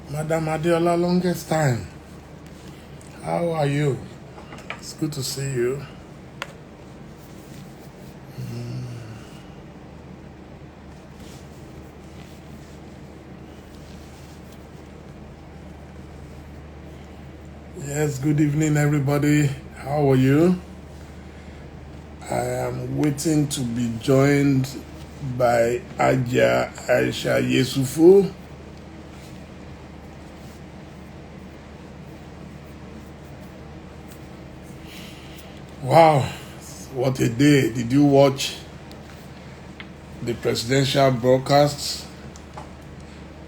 Madam Adeola, longest time. How are you? It's good to see you. Yes, good evening, everybody. How are you? I am waiting to be joined by Aisha Yesufu. Wow, what a day. Did you watch the presidential broadcast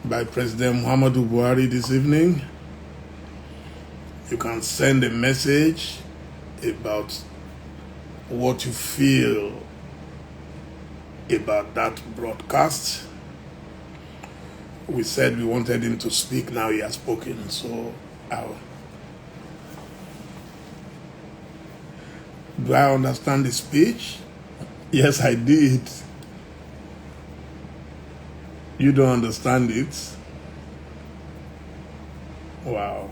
by President Momodu Buhari this evening? You can send a message about what you feel about that broadcast. We said we wanted him to speak, now he has spoken, so do I understand the speech? Yes, I did. You don't understand it? Wow.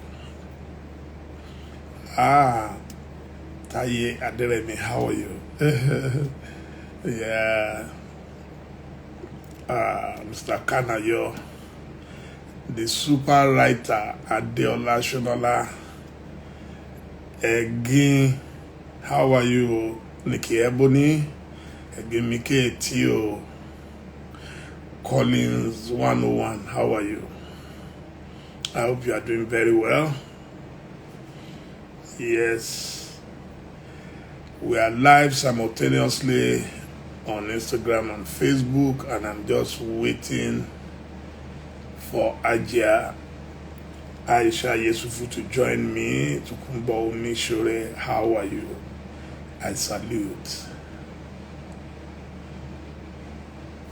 Taye Aderemi, how are you? Yeah. Mr. Kanayo, the super writer Adeola Shonola. Again, how are you? Nikki Ebony, again, Mike Tio, Collins 101, how are you? I hope you are doing very well. Yes, we are live simultaneously on Instagram and Facebook, and I'm just waiting for Aisha Yesufu to join me. Tukumba Omishore, how are you? I salute.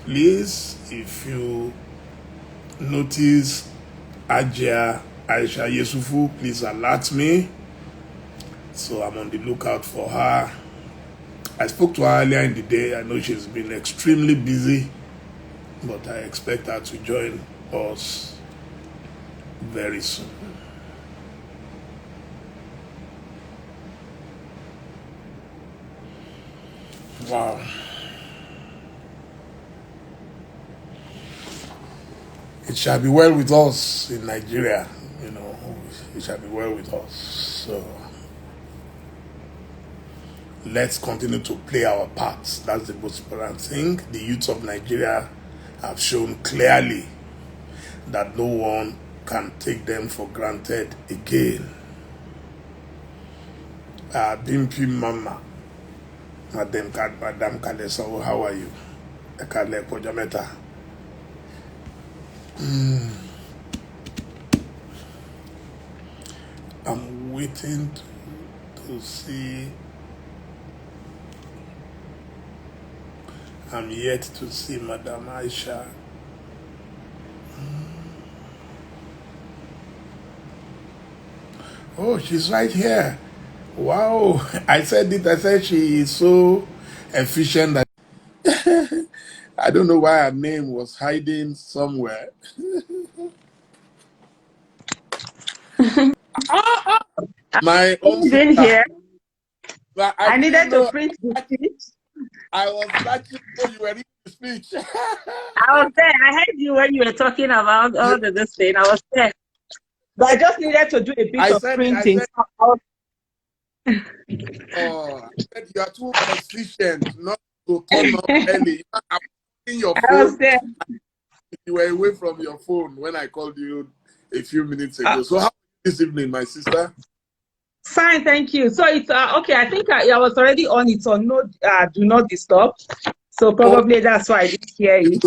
Please, if you notice Aisha Yesufu, please alert me. So I'm on the lookout for her. I spoke to her earlier in the day. I know she's been extremely busy, but I expect her to join us very soon. Wow. It shall be well with us in Nigeria, it shall be well with us. So let's continue to play our parts. That's the most important thing. The youth of Nigeria have shown clearly that no one can take them for granted again. Bimpi Mama, Madam Kaleso, how are you? Ekale Pojameta. I'm waiting to see. I'm yet to see Madam Aisha. Oh, she's right here. Wow. I said she is so efficient that I don't know why her name was hiding somewhere. My own sister. Here. But I needed to print the speech. I was searching for you were reading the speech. I was there. I heard you when you were talking about all this thing. I was there. But I just needed to do a bit of printing. I said you are too efficient not to turn up early. I'm in your phone. I was there. You were away from your phone when I called you a few minutes ago. So how are you this evening, my sister? Fine, thank you. So it's okay. I think I was already on it on no do not disturb. So probably that's why I didn't hear you.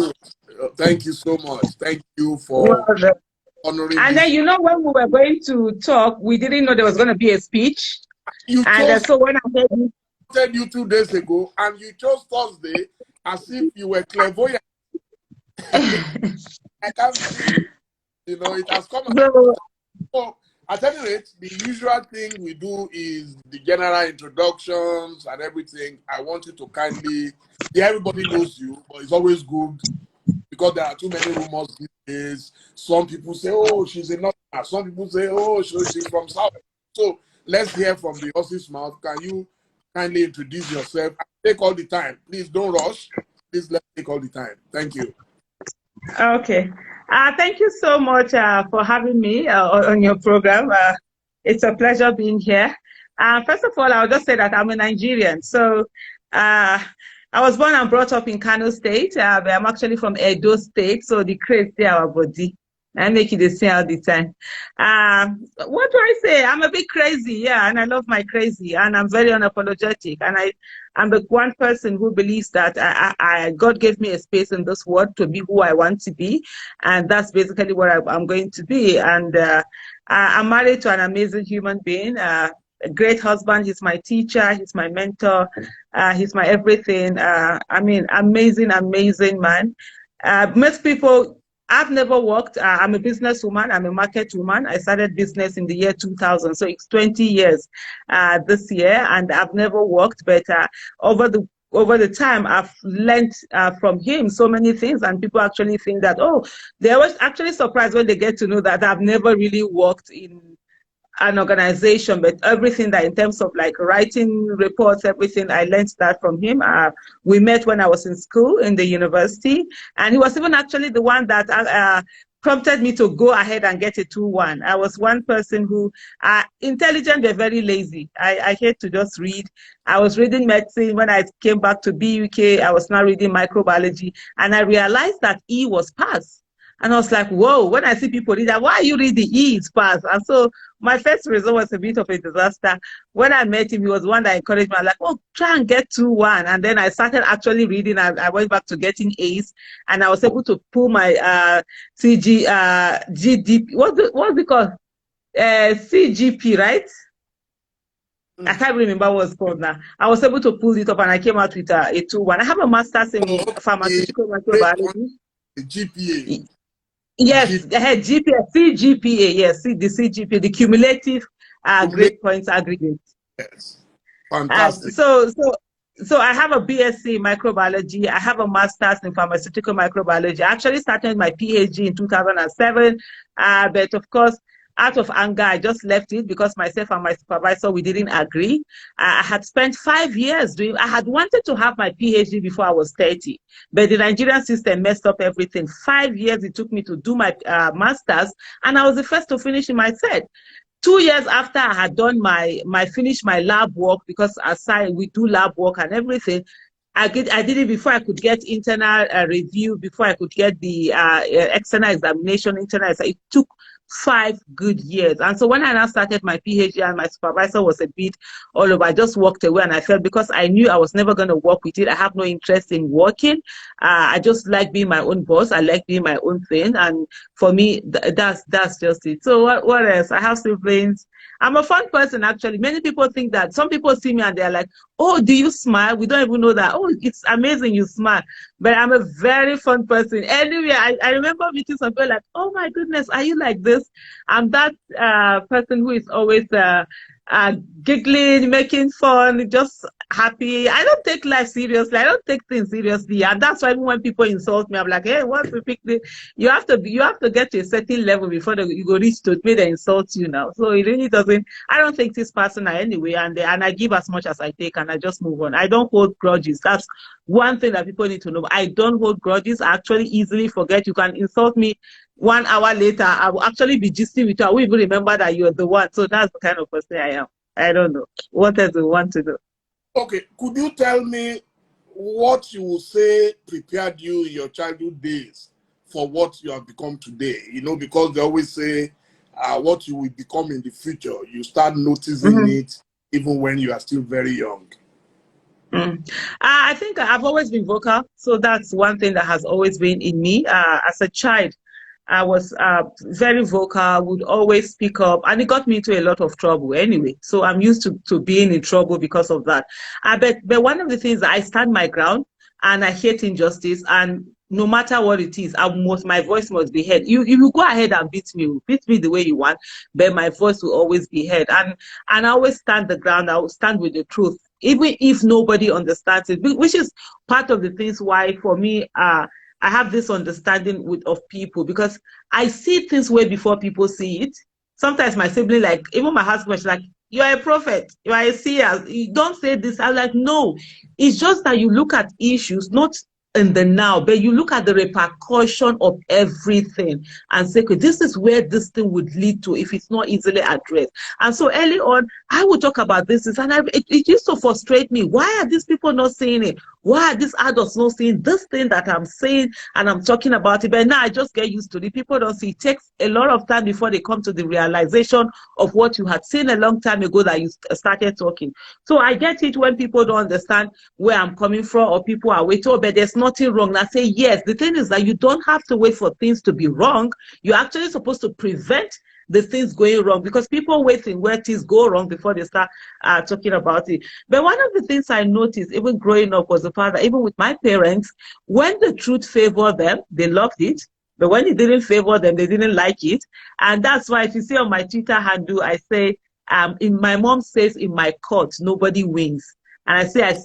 Thank you so much. Thank you for honoring. And then when we were going to talk, we didn't know there was going to be a speech. So when I heard you 2 days ago, and you chose Thursday as if you were clairvoyant. I can't see, it has come. So, at any rate, the usual thing we do is the general introductions and everything. I want you to kindly, everybody knows you, but it's always good because there are too many rumors these is. Some people say, oh, she's a northerner. Some people say, oh, she's from South. So let's hear from the horse's mouth. Can you kindly introduce yourself? Take all the time. Please don't rush. Please let's take all the time. Thank you. Okay. Thank you so much for having me on your program. It's a pleasure being here. First of all, I'll just say that I'm a Nigerian. So I was born and brought up in Kano State, but I'm actually from Edo State. So the craze there, our body. I make it the same all the time. What do I say? I'm a bit crazy, yeah, and I love my crazy, and I'm very unapologetic. And I'm the one person who believes that God gave me a space in this world to be who I want to be, and that's basically what I'm going to be. And I'm married to an amazing human being, a great husband. He's my teacher. He's my mentor. He's my everything. I mean, amazing, amazing man. Most people. I've never worked. I'm a businesswoman. I'm a market woman. I started business in the year 2000. So it's 20 years this year, and I've never worked. But over the time, I've learned from him so many things, and people actually think that, oh, they was actually surprised when they get to know that I've never really worked in an organization, but everything that in terms of like writing reports, everything, I learned that from him. We met when I was in school in the university, and he was even actually the one that prompted me to go ahead and get a 2-1. I was one person who, intelligent but very lazy. I hate to just read. I was reading medicine. When I came back to BUK, I was now reading microbiology, and I realized that E was pass. And I was like, whoa, when I see people read that, why are you reading E? It's pass. And so my first result was a bit of a disaster. When I met him, he was one that encouraged me. I was like, oh, try and get 2-1. And then I started actually reading. I went back to getting A's, and I was able to pull my GDP. What's it called? CGP, right? I can't remember what it's called now. I was able to pull it up, and I came out with a 2-1. I have a master's in pharmaceutical microbiology. The GPA. Yes, GPA, CGPA, yes, the CGPA, the cumulative grade points aggregate. Yes, fantastic. So I have a BSc in microbiology. I have a master's in pharmaceutical microbiology. I actually started my PhD in 2007, but of course, out of anger, I just left it because myself and my supervisor, we didn't agree. I had spent 5 years I had wanted to have my PhD before I was 30, but the Nigerian system messed up everything. 5 years it took me to do my master's, and I was the first to finish in my set. 2 years after I had done finished my lab work, because aside we do lab work and everything, I did it before I could get internal review, before I could get the external examination, it took 5 good years. And so when I now started my PhD and my supervisor was a bit all over, I just walked away, and I felt, because I knew I was never going to work with it, I have no interest in working. I just like being my own boss. I like being my own thing. And for me, that's just it. So what else? I have siblings. I'm a fun person, actually. Many people think that. Some people see me and they're like, oh, do you smile? We don't even know that. Oh, it's amazing you smile. But I'm a very fun person. Anyway, I remember meeting some people like, oh my goodness, are you like this? I'm that person who is always giggling, making fun, just happy. I don't take life seriously. I don't take things seriously. And that's why even when people insult me, I'm like, hey, what's the big thing? You have to get to a certain level before you go reach to me, they insult you now. So it really doesn't, I don't take this personal anyway. And I give as much as I take, and I just move on. I don't hold grudges. That's one thing that people need to know. I don't hold grudges. I actually easily forget. You can insult me 1 hour later, I will actually be gisting with you. I will even remember that you're the one. So that's the kind of person I am. I don't know. What else do you want to know? Okay, could you tell me what you will say prepared you in your childhood days for what you have become today? You know, because they always say what you will become in the future, you start noticing it even when you are still very young. I think I've always been vocal. So that's one thing that has always been in me. As a child, I was very vocal, would always speak up, and it got me into a lot of trouble anyway. So I'm used to being in trouble because of that. But one of the things, I stand my ground, and I hate injustice, and no matter what it is, my voice must be heard. You go ahead and beat me the way you want, but my voice will always be heard. And I always stand the ground. I will stand with the truth, even if nobody understands it, which is part of the things why, for me, I have this understanding of people, because I see things way before people see it. Sometimes my sibling, like even my husband, she's like, "You are a prophet. You are a seer. You don't say this." I'm like, "No, it's just that you look at issues, not in the now, but you look at the repercussion of everything and say, okay, this is where this thing would lead to if it's not easily addressed." And so early on, I would talk about this, and it used to frustrate me. Why are these people not saying it? Why are these adults not seeing this thing that I'm saying and I'm talking about it? But now I just get used to it. People don't see. It takes a lot of time before they come to the realization of what you had seen a long time ago that you started talking. So I get it when people don't understand where I'm coming from, or people are waiting, oh, but there's nothing wrong. And I say, yes, the thing is that you don't have to wait for things to be wrong. You're actually supposed to prevent the things going wrong, because people waiting where things go wrong before they start talking about it. But one of the things I noticed, even growing up, was the fact that even with my parents, when the truth favored them, they loved it. But when it didn't favor them, they didn't like it. And that's why if you see on my Twitter handle, I say, in my mom says, in my court, nobody wins. And I say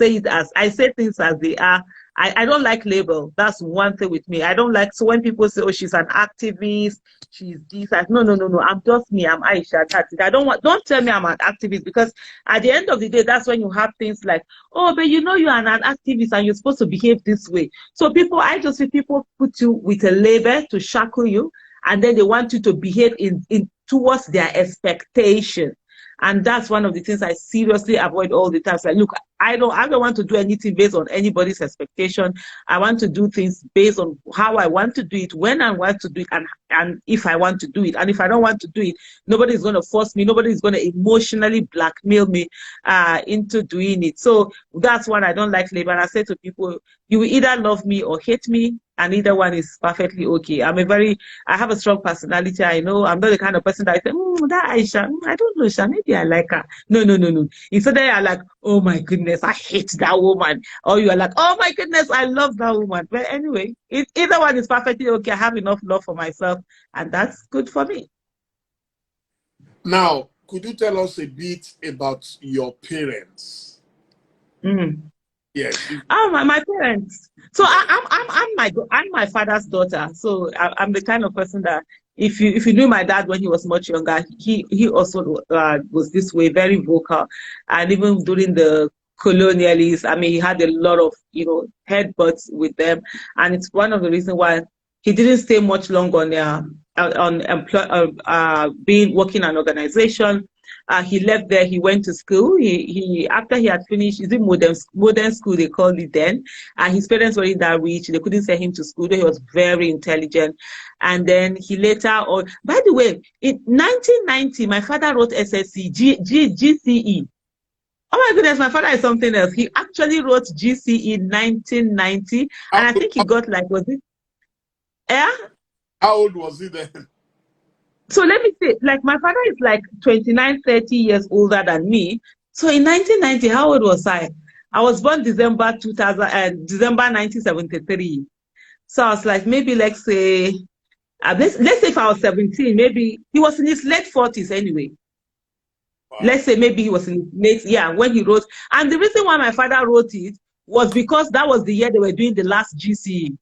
things as they are. I don't like label. That's one thing with me. I don't like, so when people say, oh, she's an activist, she's this, no. I'm just me. I'm Aisha. That's it. Don't tell me I'm an activist, because at the end of the day, that's when you have things like, oh, but you know you're an activist and you're supposed to behave this way. So I just see people put you with a label to shackle you, and then they want you to behave in towards their expectation. And that's one of the things I seriously avoid all the time. So look, I don't want to do anything based on anybody's expectation. I want to do things based on how I want to do it, when I want to do it, and if I want to do it. And if I don't want to do it, nobody's going to force me. Nobody's going to emotionally blackmail me into doing it. So that's what I don't like labor. And I say to people, you will either love me or hate me, and either one is perfectly okay. I have a strong personality. I know I'm not the kind of person that I say, that Aisha, I don't know, Sha, maybe I like her. No. Instead, they are like, oh my goodness, I hate that woman. Or you are like, oh my goodness, I love that woman. But anyway, either one is perfectly okay. I have enough love for myself, and that's good for me. Now, could you tell us a bit about your parents? Yes. Oh, my parents. So I'm my father's daughter. So I'm the kind of person that if you knew my dad when he was much younger, he also was this way, very vocal, and even during the colonialists, I mean, he had a lot of headbutts with them, and it's one of the reasons why he didn't stay much long on working an organization. He left there. He went to school. He after he had finished, is it modern school they called it then? And his parents were in that rich. They couldn't send him to school. He was very intelligent. And then he later on. By the way, in 1990, my father wrote SSC, GCE. Oh my goodness, my father is something else. He actually wrote GCE in 1990, and I think he got like, was it? Yeah. How old was he then? So let me say, like, my father is like 29, 30 years older than me. So in 1990, how old was I? I was born December 1973. So I was like, maybe let's say if I was 17, maybe he was in his late 40s anyway. Wow. Let's say maybe he was in his late, when he wrote. And the reason why my father wrote it was because that was the year they were doing the last GCE.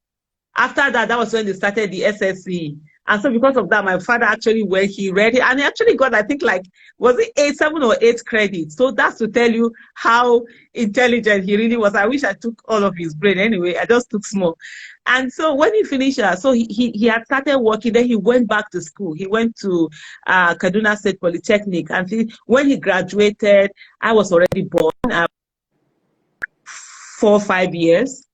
After that was when they started the SSC. And so because of that, my father actually, when he read it, and he actually got, I think, like, was it 7 or 8 credits? So that's to tell you how intelligent he really was. I wish I took all of his brain. Anyway, I just took small. And so when he finished, so he had started working, then he went back to school. He went to Kaduna State Polytechnic. And when he graduated, I was already born, 4 or 5 years.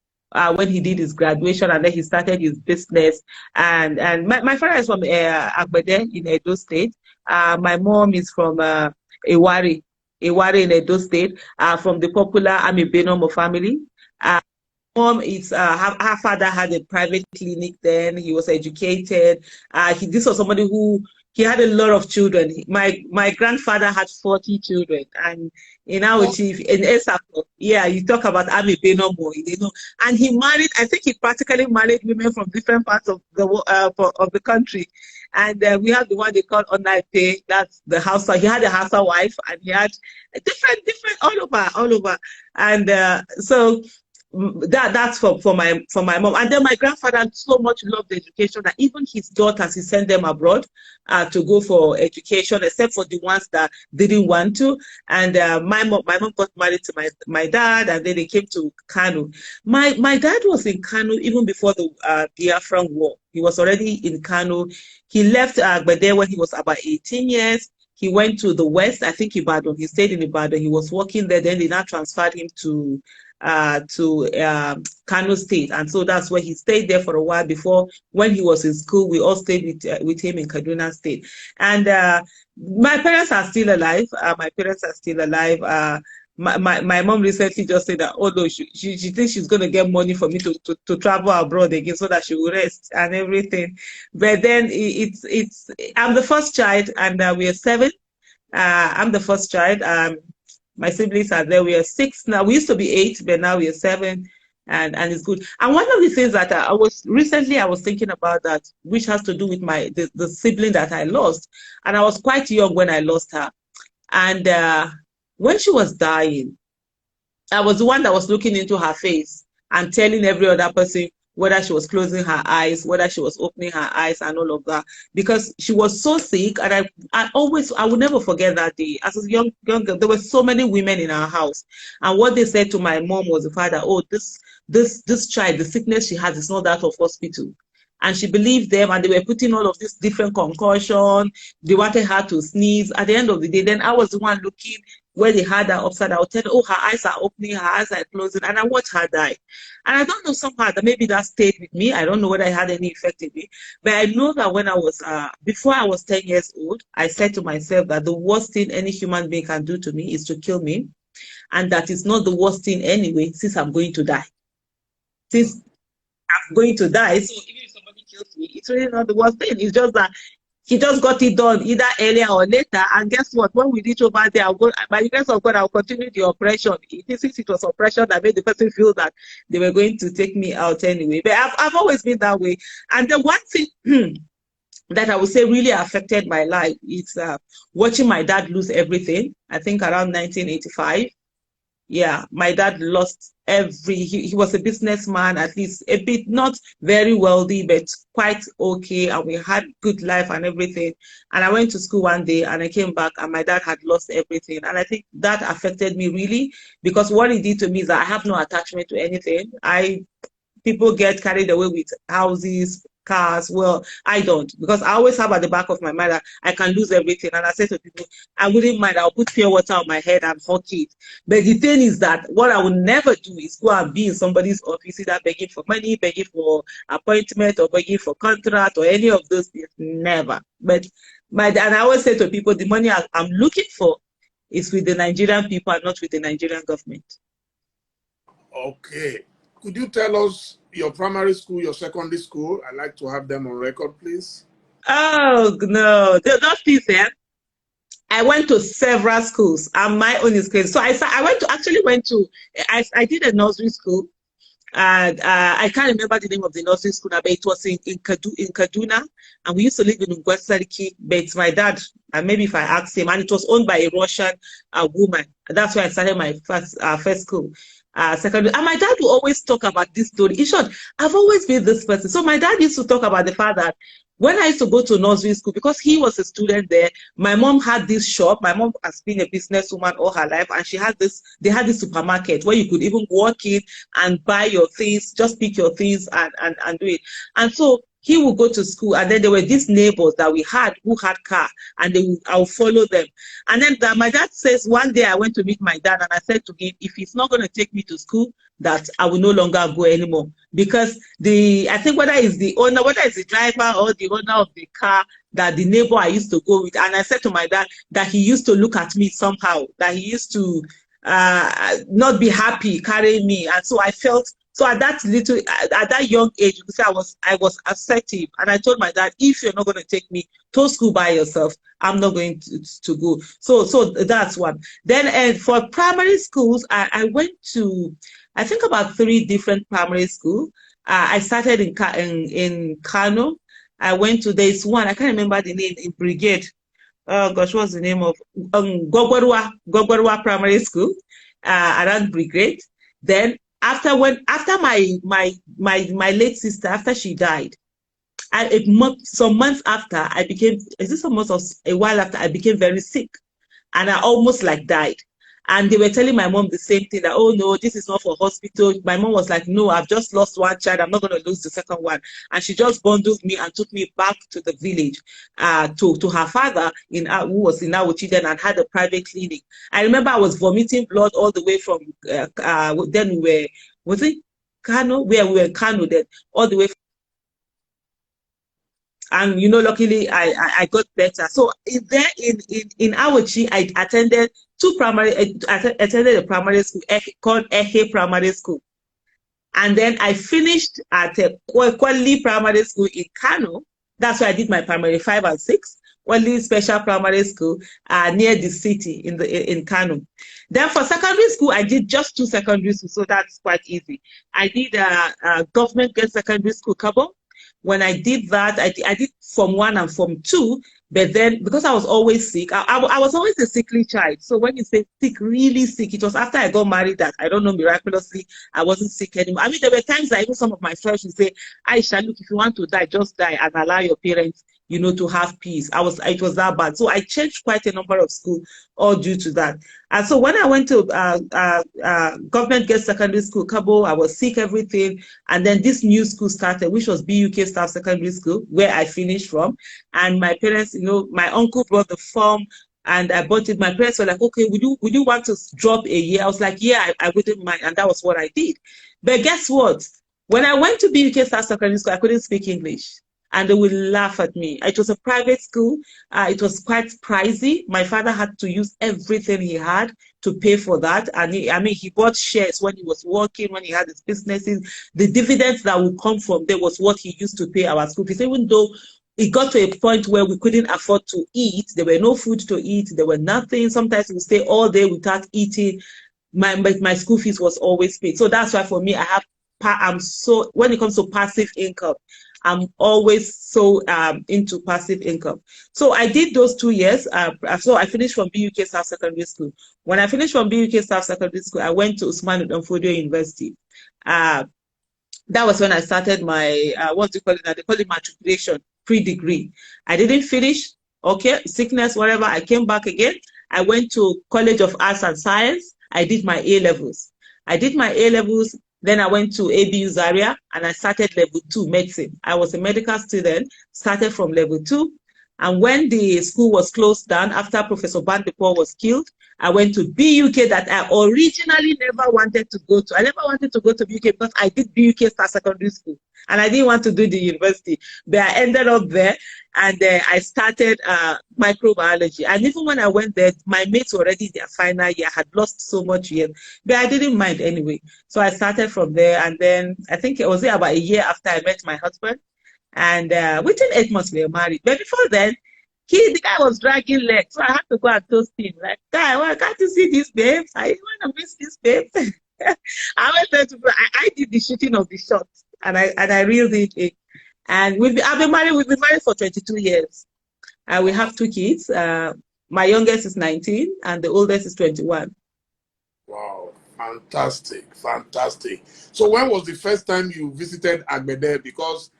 When he did his graduation, and then he started his business. And my father is from Agbede in Edo State. My mom is from Iwari in Edo State, from the popular Amibenomo family. Mom is her father had a private clinic then. He was educated. This was somebody who he had a lot of children. My grandfather had 40 children, and in our chief in Yesufu, you talk about Ami Benomo, and he married. I think he practically married women from different parts of the country. And we have the one they call Onaipe. That's the house. He had a housewife, and he had different all over. And so that's for my mom. And then my grandfather so much loved education that even his daughters, he sent them abroad to go for education, except for the ones that didn't want to. And my mom got married to my dad, and then they came to Kano. My dad was in Kano even before the Biafran War. He was already in Kano. He left but there when he was about 18 years. He went to the West, I think Ibadan. He stayed in Ibadan. He was working there. Then they now transferred him to Kano State, and so that's where he stayed there for a while. Before, when he was in school, we all stayed with him in Kaduna State. And my parents are still alive. My mom recently just said that, although she thinks she's going to get money for me to travel abroad again so that she will rest and everything. But then I'm the first child, and we are 7. I'm the first child. My siblings are there. We are 6 now. We used to be 8, but now we are 7, and it's good. And one of the things that I was thinking about that, which has to do with the sibling that I lost, and I was quite young when I lost her, and when she was dying, I was the one that was looking into her face and telling every other person whether she was closing her eyes, whether she was opening her eyes, and all of that, because she was so sick. And I will never forget that day. As a young girl, there were so many women in our house, and what they said to my mom was the fact that, oh, this child, the sickness she has is not that of hospital. And she believed them, and they were putting all of this different concoction. They wanted her to sneeze. At the end of the day, then I was the one looking where they had her upside. I would tell her, oh, her eyes are opening, her eyes are closing, and I watched her die. And I don't know, somehow that maybe that stayed with me. I don't know whether it had any effect in me, but I know that when I was before I was 10 years old, I said to myself that the worst thing any human being can do to me is to kill me, and that is not the worst thing anyway, since I'm going to die. Since I'm going to die, so even if somebody kills me, it's really not the worst thing. It's just that he just got it done either earlier or later. And guess what? When we reach over there, by the grace of God, I'll continue the oppression. Since it was oppression that made the person feel that they were going to take me out anyway. But I've always been that way. And the one thing that I would say really affected my life is watching my dad lose everything. I think around 1985. Yeah, my dad lost he was a businessman, at least a bit, not very wealthy, but quite okay. And we had good life and everything. And I went to school one day and I came back and my dad had lost everything. And I think that affected me really, because what it did to me is that I have no attachment to anything. People get carried away with houses, cars. Well, I don't, because I always have at the back of my mind that I can lose everything. And I say to people, I wouldn't mind, I'll put pure water on my head and hawk it. But the thing is that what I would never do is go and be in somebody's office, either begging for money, begging for appointment, or begging for contract, or any of those things. Never. But and I always say to people, the money I'm looking for is with the Nigerian people and not with the Nigerian government. Okay. Could you tell us your primary school, your secondary school? I'd like to have them on record, please. Oh, no. Those things there. I went to several schools, and my own is crazy. So I did a nursery school, and I can't remember the name of the nursery school, but it was in Kaduna, and we used to live in Ungwesariki. But my dad, and maybe if I asked him, and it was owned by a Russian woman. That's where I started my first school. Secondary, and my dad will always talk about this story. In short, I've always been this person. So my dad used to talk about the fact that when I used to go to nursery school, because he was a student there, my mom had this shop. My mom has been a businesswoman all her life, and they had this supermarket where you could even walk in and buy your things, just pick your things and do it. And so he would go to school, and then there were these neighbors that we had who had car, and I would follow them. And then my dad says, one day I went to meet my dad, and I said to him, if he's not going to take me to school, that I will no longer go anymore. Because I think whether it's the owner, whether it's the driver or the owner of the car, that the neighbor I used to go with, and I said to my dad that he used to look at me somehow, that he used to not be happy carrying me. And so I felt, so at that young age, you could say I was assertive, and I told my dad, if you're not going to take me to school by yourself, I'm not going to go. So that's one. Then for primary schools, I went to, I think, about 3 different primary schools. I started in Kano. I went to, there's one, I can't remember the name, in Brigade. Oh gosh, what's the name of Gogwarwa Primary School, around Brigade. Then after my late sister, after she died, some months after I became, is this almost a while after, I became very sick, and I almost like died. And they were telling my mom the same thing, that, oh no, this is not for hospital. My mom was like, no, I've just lost one child. I'm not going to lose the second one. And she just bundled me and took me back to the village, to her father, who was in Awuchi then, and had a private clinic. I remember I was vomiting blood all the way from, then was it Kano? Where we were in Kano then, all the way. And luckily I got better. So in Awuchi, I attended attended a primary school called Ehe Primary School, and then I finished at a Kwali Primary School in Kano. That's where I did my primary 5 and 6. Kwali Special Primary School near the city in Kano. Then for secondary school, I did just 2 secondary schools, so that's quite easy. I did Government Girls Secondary School, Kabo. When I did that, I did Form 1 and Form 2, but then because I was always sick, I was always a sickly child. So when you say sick, really sick, it was after I got married that, I don't know, miraculously, I wasn't sick anymore. I mean, there were times that even some of my friends would say, Aisha, look, if you want to die, just die and allow your parents, to have peace. It was that bad. So I changed quite a number of schools, all due to that. And so when I went to Government Girls Secondary School, Kabo, I was sick, everything. And then this new school started, which was BUK Staff Secondary School, where I finished from. And my parents, my uncle brought the form and I bought it. My parents were like, okay, would you want to drop a year? I was like, yeah, I wouldn't mind. And that was what I did. But guess what? When I went to BUK Staff Secondary School, I couldn't speak English. And they would laugh at me. It was a private school. It was quite pricey. My father had to use everything he had to pay for that. And he bought shares when he was working, when he had his businesses. The dividends that would come from there was what he used to pay our school fees. Even though it got to a point where we couldn't afford to eat, there were no food to eat, there were nothing. Sometimes we stay all day without eating. My school fees was always paid. So that's why for me, when it comes to passive income, I'm always so into passive income. So I did those 2 years. So I finished from BUK Staff Secondary School. When I finished from BUK Staff Secondary School, I went to Usman Danfodio University. That was when I started my, what do you call it now? They call it matriculation, pre-degree. I didn't finish, okay, sickness, whatever. I came back again. I went to College of Arts and Science. I did my A-levels. Then I went to ABU Zaria and I started level 2 medicine. I was a medical student, started from level 2. And when the school was closed down after Professor Bandepo was killed, I went to BUK that I originally never wanted to go to. I never wanted to go to BUK because I did BUK Star Secondary School and I didn't want to do the university. But I ended up there and I started microbiology. And even when I went there, my mates were already in their final year. I had lost so much years, but I didn't mind anyway. So I started from there. And then I think it was about a year after I met my husband. And within 8 months, we were married. But before then, the guy was dragging legs. So I had to go and toast him. Like, guy, well, I got to see these babes. I want to miss these babes. I went there I did the shooting of the shots. And I reeled it in. And we've been married for 22 years. We have 2 kids. My youngest is 19 and the oldest is 21. Wow, fantastic, fantastic. So when was the first time you visited Agbede? Because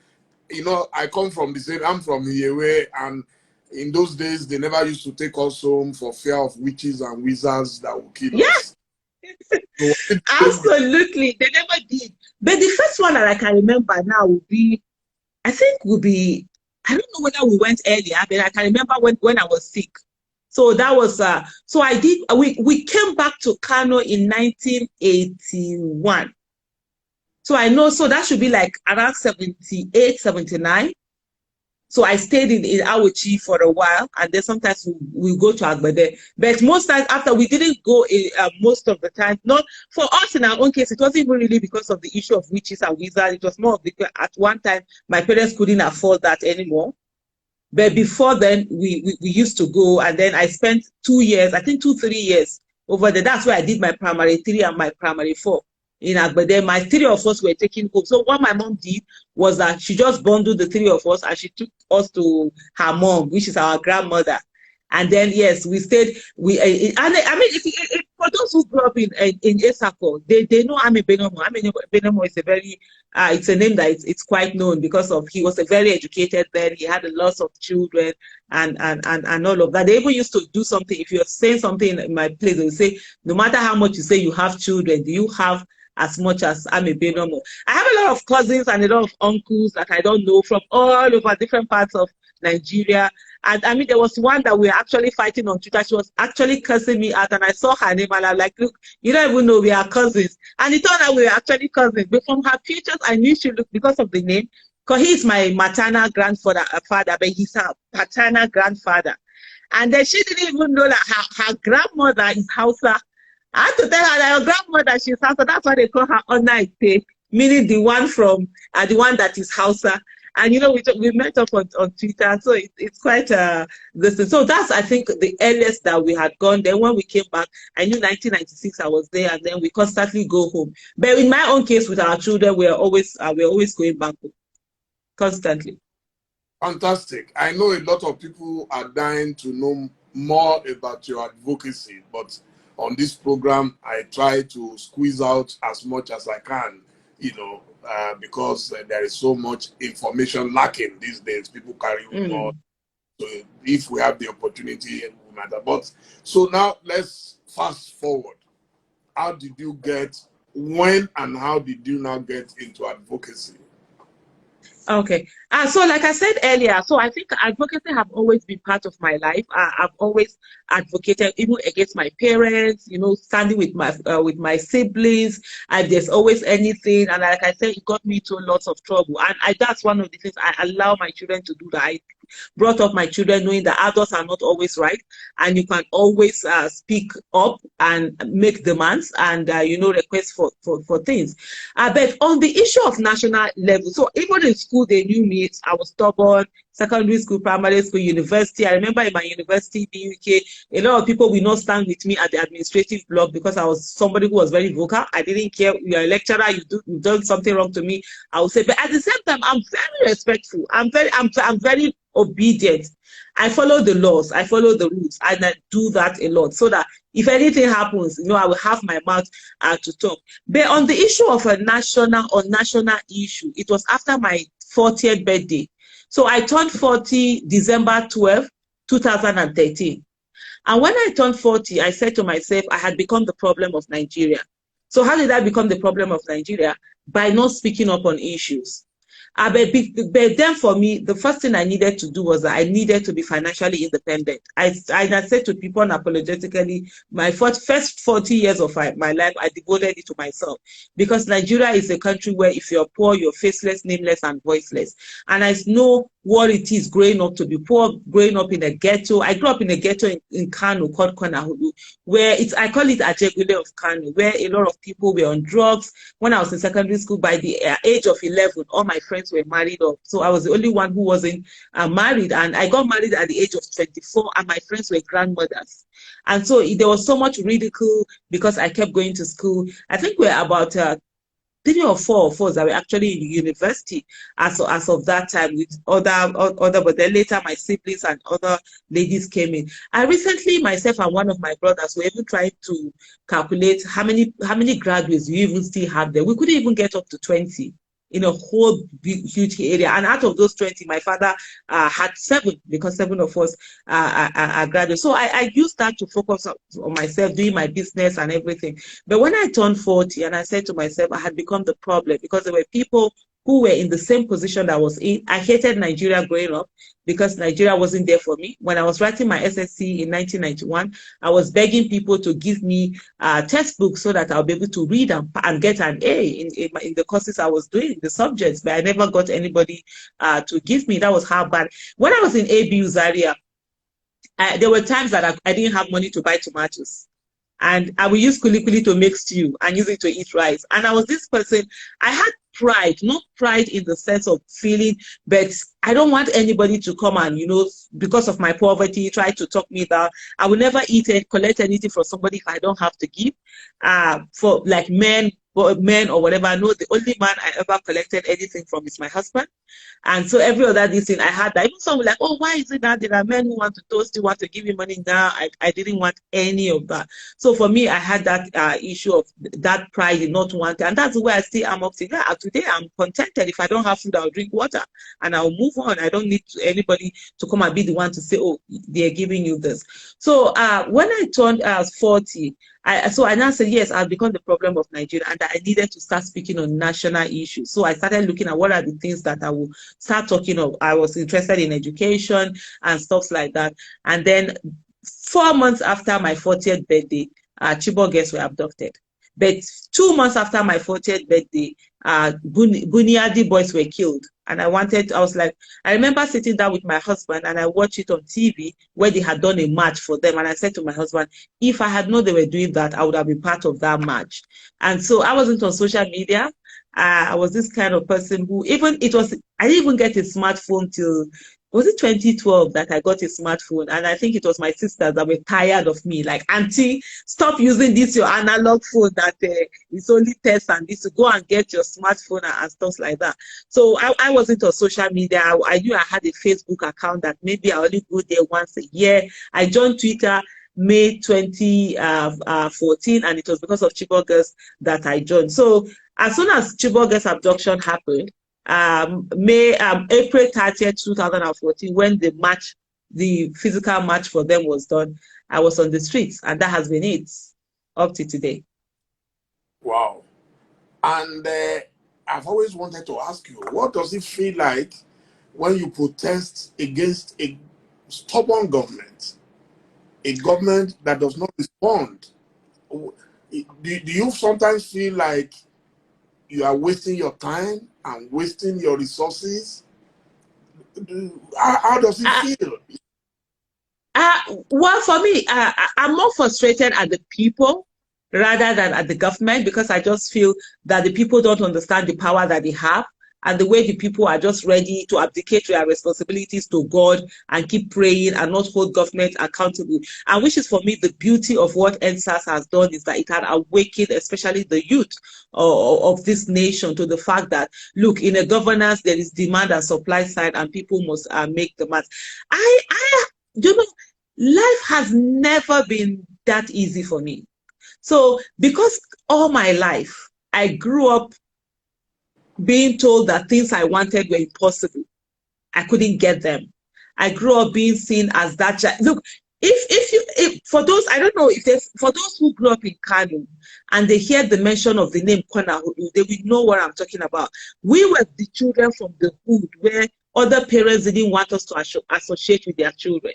I come from I'm from Yewe, and in those days, they never used to take us home for fear of witches and wizards that would kill us. So, absolutely, they never did. But the first one that I can remember now would be, I don't know whether we went earlier, but I can remember when I was sick. So that was, we came back to Kano in 1981. So I know, so that should be like around 78, 79. So I stayed in Awuchi for a while, and then sometimes we go to Agbede. But most times after, we didn't go most of the time. Not for us in our own case, it wasn't even really because of the issue of witches and wizards. It was more of because at one time my parents couldn't afford that anymore. But before then, we used to go, and then I spent 2 years, I think 2-3 years over there. That's where I did my primary 3 and my primary 4. In Agbede, my 3 of us were taking home. So what my mom did was that she just bundled the 3 of us and she took us to her mom, which is our grandmother. And then, yes, we stayed. For for those who grew up in Esako, they know Ami Benomo. Ami Benomo is a very, it's a name that it's quite known because of he was a very educated man. He had a lot of children and all of that. They even used to do something. If you're saying something in my place, they will say, no matter how much you say you have children, do you have as much as Ami Benomo? I have a lot of cousins and a lot of uncles that I don't know from all over different parts of Nigeria. And I mean, there was one that we were actually fighting on Twitter. She was actually cursing me out, and I saw her name, and I'm like, look, you don't even know we are cousins. And it turned out we were actually cousins. But from her pictures, I knew she looked, because of the name, because he's my maternal grandfather, father, but he's her paternal grandfather. And then she didn't even know that her grandmother is Hausa. I had to tell her that her grandmother, she's Hausa. That's why they call her Onaite, meaning the one from, the one that is Hausa. And, you know, we met up on Twitter, so it's quite this. So that's, I think, the earliest that we had gone. Then when we came back, I knew 1996 I was there, and then we constantly go home. But in my own case, with our children, we're always going back home, constantly. Fantastic. I know a lot of people are dying to know more about your advocacy, but on this program, I try to squeeze out as much as I can, you know, because there is so much information lacking these days. People carry more. So if we have the opportunity, it will matter. But so now let's fast forward. How did you get, when and how did you now get into advocacy? Okay. So like I said earlier, so I think advocacy have always been part of my life. I've always advocated even against my parents, you know, standing with my siblings, and there's always anything. And like I said, it got me to lots of trouble. And that's one of the things I allow my children to do, that I brought up my children knowing that adults are not always right, and you can always speak up and make demands and you know, request for things. But on the issue of national level, so even in school they knew me. I was stubborn. Secondary school, primary school, university. I remember in my university, the UK, a lot of people will not stand with me at the administrative block because I was somebody who was very vocal. I didn't care. You're a lecturer. You've done something wrong to me, I would say. But at the same time, I'm very respectful. I'm very obedient. I follow the laws. I follow the rules, and I do that a lot, so that if anything happens, you know, I will have my mouth to talk. But on the issue of a national issue, it was after my 40th birthday. So I turned 40 December 12, 2013. And when I turned 40, I said to myself, I had become the problem of Nigeria. So how did I become the problem of Nigeria? By not speaking up on issues. But then for me, the first thing I needed to do was that I needed to be financially independent. I said to people unapologetically, my first 40 years of my life, I devoted it to myself. Because Nigeria is a country where if you're poor, you're faceless, nameless, and voiceless. And I know what it is growing up to be poor, growing up in a ghetto. I grew up in a ghetto in Kano called Konahudu, where I call it Ajegule of Kano, where a lot of people were on drugs. When I was in secondary school, by the age of 11, all my friends were married up. So I was the only one who wasn't married. And I got married at the age of 24, and my friends were grandmothers. And so there was so much ridicule because I kept going to school. I think we're about 3 or 4 of us that were actually in university as of that time, with other, but then later my siblings and other ladies came in. I recently, myself and one of my brothers, were even trying to calculate how many graduates we even still have there. We couldn't even get up to 20 in a whole big, huge area. And out of those 20, my father had 7, because 7 of us are graduates. So I used that to focus on myself, doing my business and everything. But when I turned 40, and I said to myself, I had become the problem, because there were people who were in the same position that I was in. I hated Nigeria growing up because Nigeria wasn't there for me. When I was writing my SSC in 1991, I was begging people to give me textbooks so that I'll be able to read and get an A in the courses I was doing, the subjects, but I never got anybody to give me. That was how bad. When I was in ABU Zaria, there were times that I didn't have money to buy tomatoes. And I would use kulikuli to make stew and use it to eat rice. And I was this person, I had pride, not pride in the sense of feeling, but I don't want anybody to come and, you know, because of my poverty, try to talk me down. I will never collect anything from somebody if I don't have to give. For like men men or whatever. No, the only man I ever collected anything from is my husband. And so every other this thing I had that. Even some were like, oh, why is it that there are men who want to toast you, want to give you money now? I didn't want any of that. So for me, I had that issue of that pride in not wanting. And that's where I still am up to. Yeah, today I'm contented. If I don't have food, I'll drink water and I'll move on. I don't need anybody to come and be the one to say, oh, they're giving you this. So when I turned 40, I now said, yes, I've become the problem of Nigeria, and that I needed to start speaking on national issues. So I started looking at what are the things that I will start talking of. I was interested in education and stuff like that. And then 4 months after my 40th birthday, Chibok girls were abducted. But 2 months after my 40th birthday, Bunyadi boys were killed. And I was like, I remember sitting down with my husband and I watched it on TV where they had done a march for them. And I said to my husband, if I had known they were doing that, I would have been part of that march. And so I wasn't on social media. I was this kind of person who I didn't even get a smartphone till, was it 2012 that I got a smartphone? And I think it was my sisters that were tired of me. Like, auntie, stop using this, your analog phone that it's only text and this, go and get your smartphone and stuff like that. So I wasn't on social media. I knew I had a Facebook account that maybe I only go there once a year. I joined Twitter May 2014, and it was because of Chibok girls that I joined. So as soon as Chibok girls abduction happened, April 30th, 2014, when the physical match for them was done, I was on the streets, and that has been it up to today. Wow. And I've always wanted to ask you, what does it feel like when you protest against a stubborn government, a government that does not respond? Do you sometimes feel like you are wasting your time and wasting your resources? How does it feel? Well, for me, I'm more frustrated at the people rather than at the government, because I just feel that the people don't understand the power that they have, and the way the people are just ready to abdicate their responsibilities to God and keep praying and not hold government accountable. And which is, for me, the beauty of what NSAS has done, is that it had awakened especially the youth of this nation to the fact that, look, in a governance, there is demand and supply side, and people must make the math. Life has never been that easy for me. So because all my life, I grew up being told that things I wanted were impossible. I couldn't get them. I grew up being seen as that child. Look, if for those, I don't know if there's, for those who grew up in Kano and they hear the mention of the name Konahudu, they will know what I'm talking about. We were the children from the hood where other parents didn't want us to associate with their children.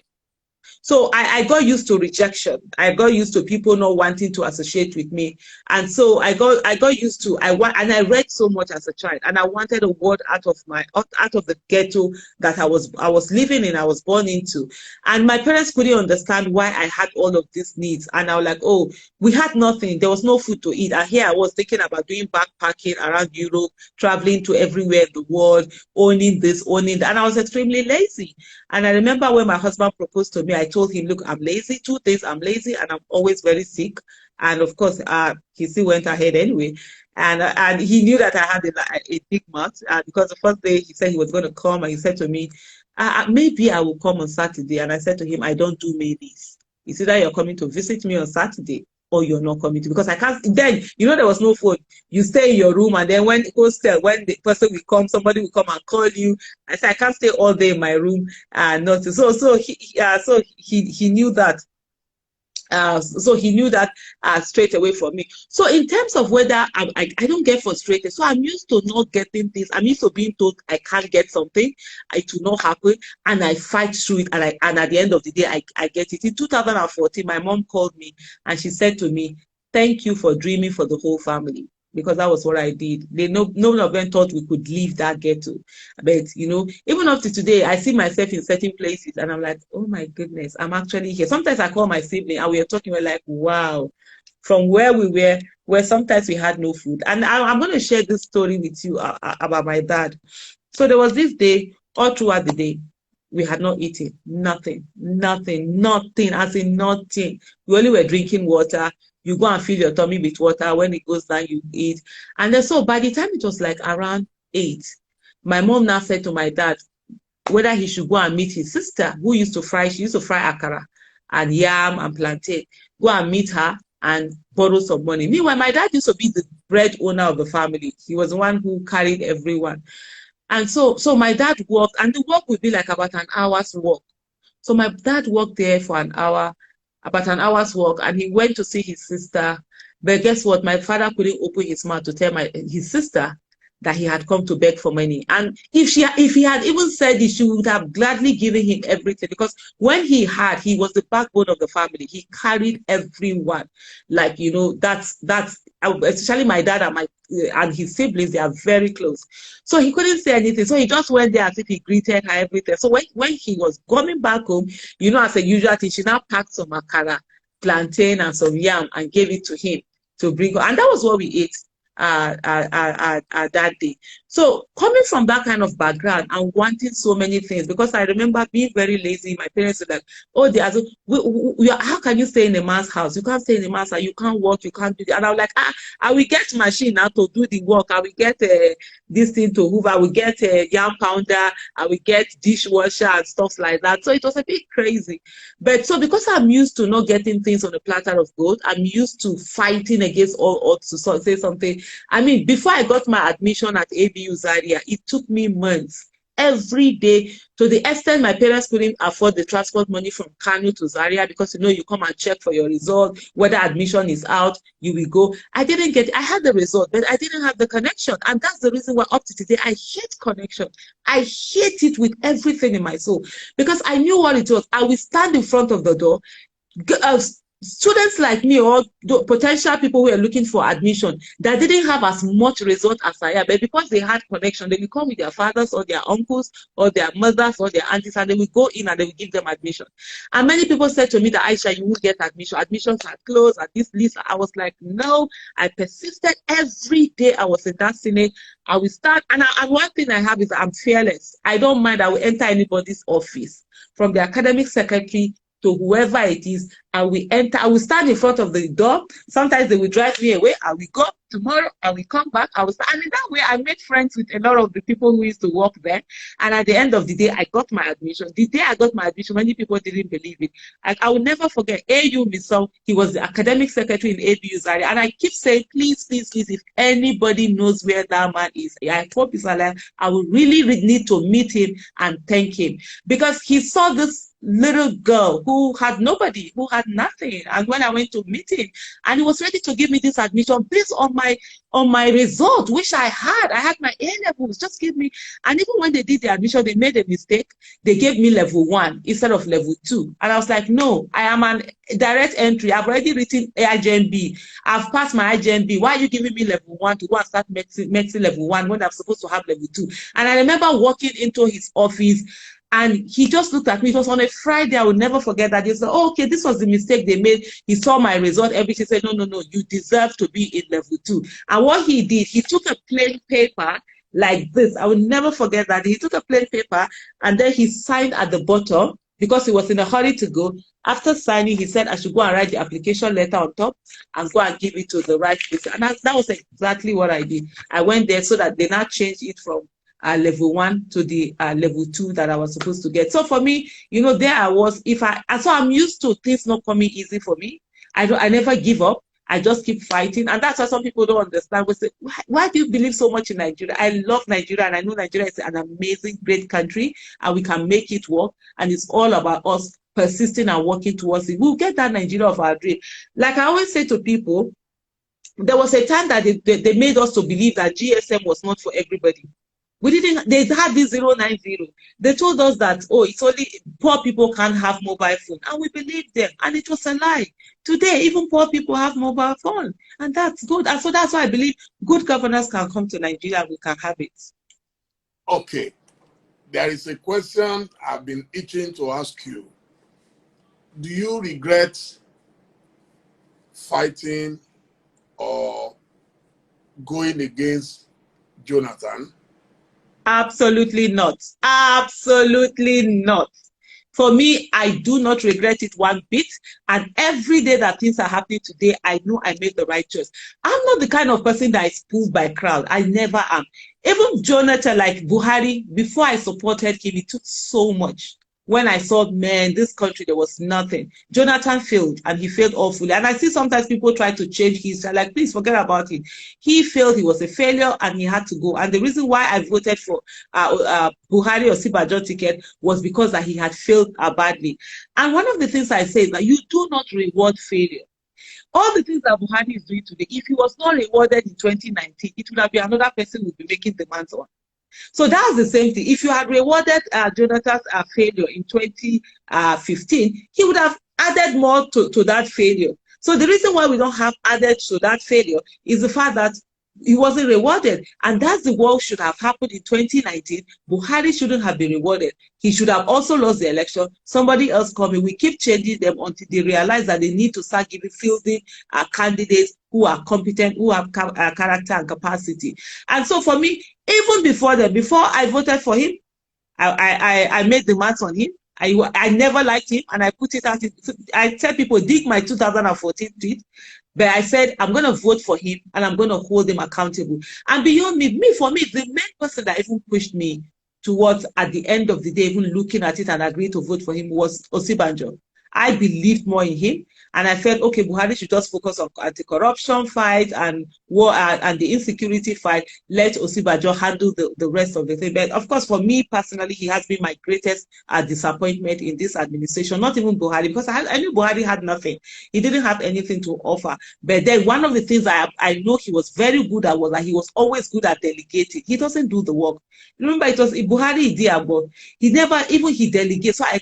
So I got used to rejection. I got used to people not wanting to associate with me. And so I got used to, and I read so much as a child, and I wanted a word out of the ghetto that I was living in, I was born into. And my parents couldn't understand why I had all of these needs. And I was like, oh, we had nothing. There was no food to eat. And here I was thinking about doing backpacking around Europe, traveling to everywhere in the world, owning this, owning that. And I was extremely lazy. And I remember when my husband proposed to me, I told him, look, I'm lazy. 2 days I'm lazy, and I'm always very sick. And of course, he still went ahead anyway. And he knew that I had a big mouth, because the first day he said he was going to come, and he said to me, maybe I will come on Saturday. And I said to him, I don't do maybes. It's either you're coming to visit me on Saturday or you're not coming to, because I can't. Then, there was no phone. You stay in your room, and then when the person will come, somebody will come and call you. I said, I can't stay all day in my room. So he knew that. So he knew that straight away for me. So in terms of whether I don't get frustrated. So I'm used to not getting things. I'm used to being told I can't get something. It will not happen, and I fight through it. And at the end of the day, I get it. In 2014, my mom called me and she said to me, "Thank you for dreaming for the whole family." Because that was what I did. None of them thought we could leave that ghetto. But, even up to today, I see myself in certain places and I'm like, oh my goodness, I'm actually here. Sometimes I call my sibling and we are talking, we're like, wow, from where we were, where sometimes we had no food. And I'm going to share this story with you about my dad. So there was this day, all throughout the day, we had not eaten. Nothing, as in nothing. We only were drinking water. You go and fill your tummy with water. When it goes down, you eat. And then so by the time it was like around 8, my mom now said to my dad whether he should go and meet his sister who used to fry, she used to fry akara and yam and plantain. Go and meet her and borrow some money. Meanwhile, my dad used to be the bread owner of the family. He was the one who carried everyone. And so my dad worked, and the work would be like about an hour's work. So my dad worked there for an hour, about an hour's work, and he went to see his sister. But guess what? My father couldn't open his mouth to tell his sister that he had come to beg for money. And if he had even said it, she would have gladly given him everything, because when he was the backbone of the family. He carried everyone. Like, you know, that's especially my dad and his siblings, they are very close. So he couldn't say anything. So he just went there as if he greeted her, everything. So when he was coming back home, you know, as a usual thing, she now packed some akara, plantain, and some yam and gave it to him to bring. And that was what we ate that day. So coming from that kind of background and wanting so many things, because I remember being very lazy. My parents were like, oh, how can you stay in a man's house? You can't stay in a man's house. You can't work. You can't do that. And I was like, I will get machine now to do the work. I will get this thing to hoover. I will get a yam pounder. I will get dishwasher and stuff like that. So it was a bit crazy. But so because I'm used to not getting things on a platter of gold, I'm used to fighting against all odds to say something. I mean, before I got my admission at ABU Zaria, it took me months, every day, to the extent my parents couldn't afford the transport money from Kano to Zaria, because, you know, you come and check for your result, whether admission is out, you will go. I had the result, but I didn't have the connection. And that's the reason why up to today, I hate connection. I hate it with everything in my soul, because I knew what it was. I will stand in front of the door. Students like me, or potential people who are looking for admission, that didn't have as much result as I have, but because they had connection, they will come with their fathers or their uncles or their mothers or their aunties, and they will go in and they will give them admission. And many people said to me that, Aisha, you will get admission. Admissions are closed at this list. I was like, no. I persisted every day. I was in that Senate. I will start. And one thing I have is I'm fearless. I don't mind. I will enter anybody's office, from the academic secretary to whoever it is, and we enter. I will stand in front of the door. Sometimes they will drive me away. I will go. Tomorrow I will come back. I will start. And in that way, I made friends with a lot of the people who used to work there. And at the end of the day, I got my admission. The day I got my admission, many people didn't believe it. I will never forget AU Misson. He was the academic secretary in ABU Zaria. And I keep saying, please, please, please, if anybody knows where that man is, I hope he's alive. I will really need to meet him and thank him, because he saw this little girl who had nobody, who had nothing. And when I went to meet him, and he was ready to give me this admission based on my result, which I had my A levels, just give me. And even when they did the admission, they made a mistake. They gave me level 1 instead of level 2. And I was like, no, I am an direct entry. I've already written IJMB. I've passed my IJMB. Why are you giving me level 1 to go and start medicine level 1 when I'm supposed to have level 2? And I remember walking into his office, and he just looked at me. It was on a Friday. I will never forget that. He said, oh, okay, this was the mistake they made. He saw my result. Everything. Said, no, you deserve to be in level 2. And what he did, he took a plain paper like this. I will never forget that. He took a plain paper, and then he signed at the bottom, because he was in a hurry to go. After signing, he said I should go and write the application letter on top and go and give it to the right person. And that was exactly what I did. I went there so that they now changed it from level 1 to the level 2 that I was supposed to get. So for me, you know, there I was. So I'm used to things not coming easy for me. I never give up. I just keep fighting. And that's why some people don't understand. We say, why do you believe so much in Nigeria? I love Nigeria, and I know Nigeria is an amazing, great country, and we can make it work. And it's all about us persisting and working towards it. We'll get that Nigeria of our dream. Like I always say to people, there was a time that they made us to believe that GSM was not for everybody. They had this 090. They told us that, oh, it's only poor people can't have mobile phone. And we believed them. And it was a lie. Today, even poor people have mobile phone. And that's good. And so that's why I believe good governance can come to Nigeria. We can have it. Okay. There is a question I've been itching to ask you. Do you regret fighting or going against Jonathan? Absolutely not. Absolutely not. For me, I do not regret it one bit. And every day that things are happening today, I know I made the right choice. I'm not the kind of person that is pulled by crowd. I never am. Even Jonathan, like Buhari, before I supported him, it took so much. When I saw, man, this country, there was nothing. Jonathan failed, and he failed awfully. And I see sometimes people try to change his, like, please forget about it. He failed, he was a failure, and he had to go. And the reason why I voted for Buhari or Sibajo ticket was because that he had failed badly. And one of the things I say is that you do not reward failure. All the things that Buhari is doing today, if he was not rewarded in 2019, it would have been another person who would be making demands on. So that's the same thing. If you had rewarded Jonathan's failure in 2015, he would have added more to that failure. So the reason why we don't have added to that failure is the fact that he wasn't rewarded. And that's the what should have happened in 2019. Buhari shouldn't have been rewarded. He should have also lost the election. Somebody else coming. We keep changing them until they realize that they need to start fielding candidates who are competent, who have character and capacity. And so for me, even before I voted for him, I made demands on him. I never liked him, and I put it out. I tell people, dig my 2014 tweet, but I said, I'm going to vote for him, and I'm going to hold him accountable. And beyond for me, the main person that even pushed me towards, at the end of the day, even looking at it and agreeing to vote for him was Osibanjo. I believed more in him, and I felt, okay, Buhari should just focus on anti-corruption fight and war and the insecurity fight. Let Osibanjo handle the rest of the thing. But of course, for me personally, he has been my greatest disappointment in this administration. Not even Buhari, because I knew Buhari had nothing. He didn't have anything to offer. But then one of the things I know he was very good at was that he was always good at delegating. He doesn't do the work. Remember, it was Buhari Idiabo. He never, even he delegates. So I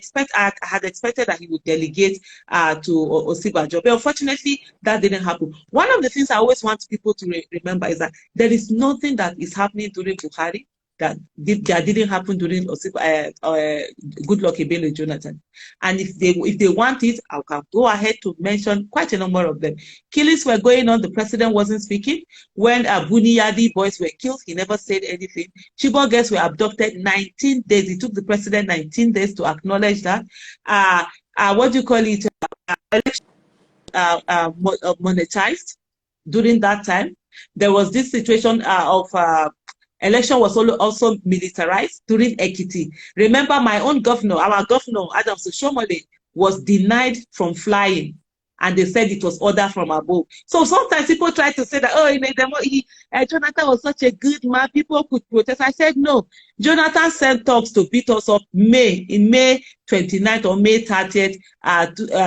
had expected that he would delegate to Osibanjo. But unfortunately, that didn't happen. One of the things I always want people to remember is that there is nothing that is happening during Buhari that didn't happen during Goodluck Ebele Jonathan. And if they want it, I can go ahead to mention quite a number of them. Killings were going on, the president wasn't speaking. When Buniyadi boys were killed, he never said anything. Chibok girls were abducted 19 days. It took the president 19 days to acknowledge that. What do you call it? Election monetized during that time. There was this situation of election was also militarized during Ekiti. Remember, my own governor, our governor, Adams Oshomole, was denied from flying. And they said it was order from above. So sometimes people try to say that, oh, Jonathan was such a good man, people could protest. I said, no. Jonathan sent talks to beat us up in May 29th or May 30th,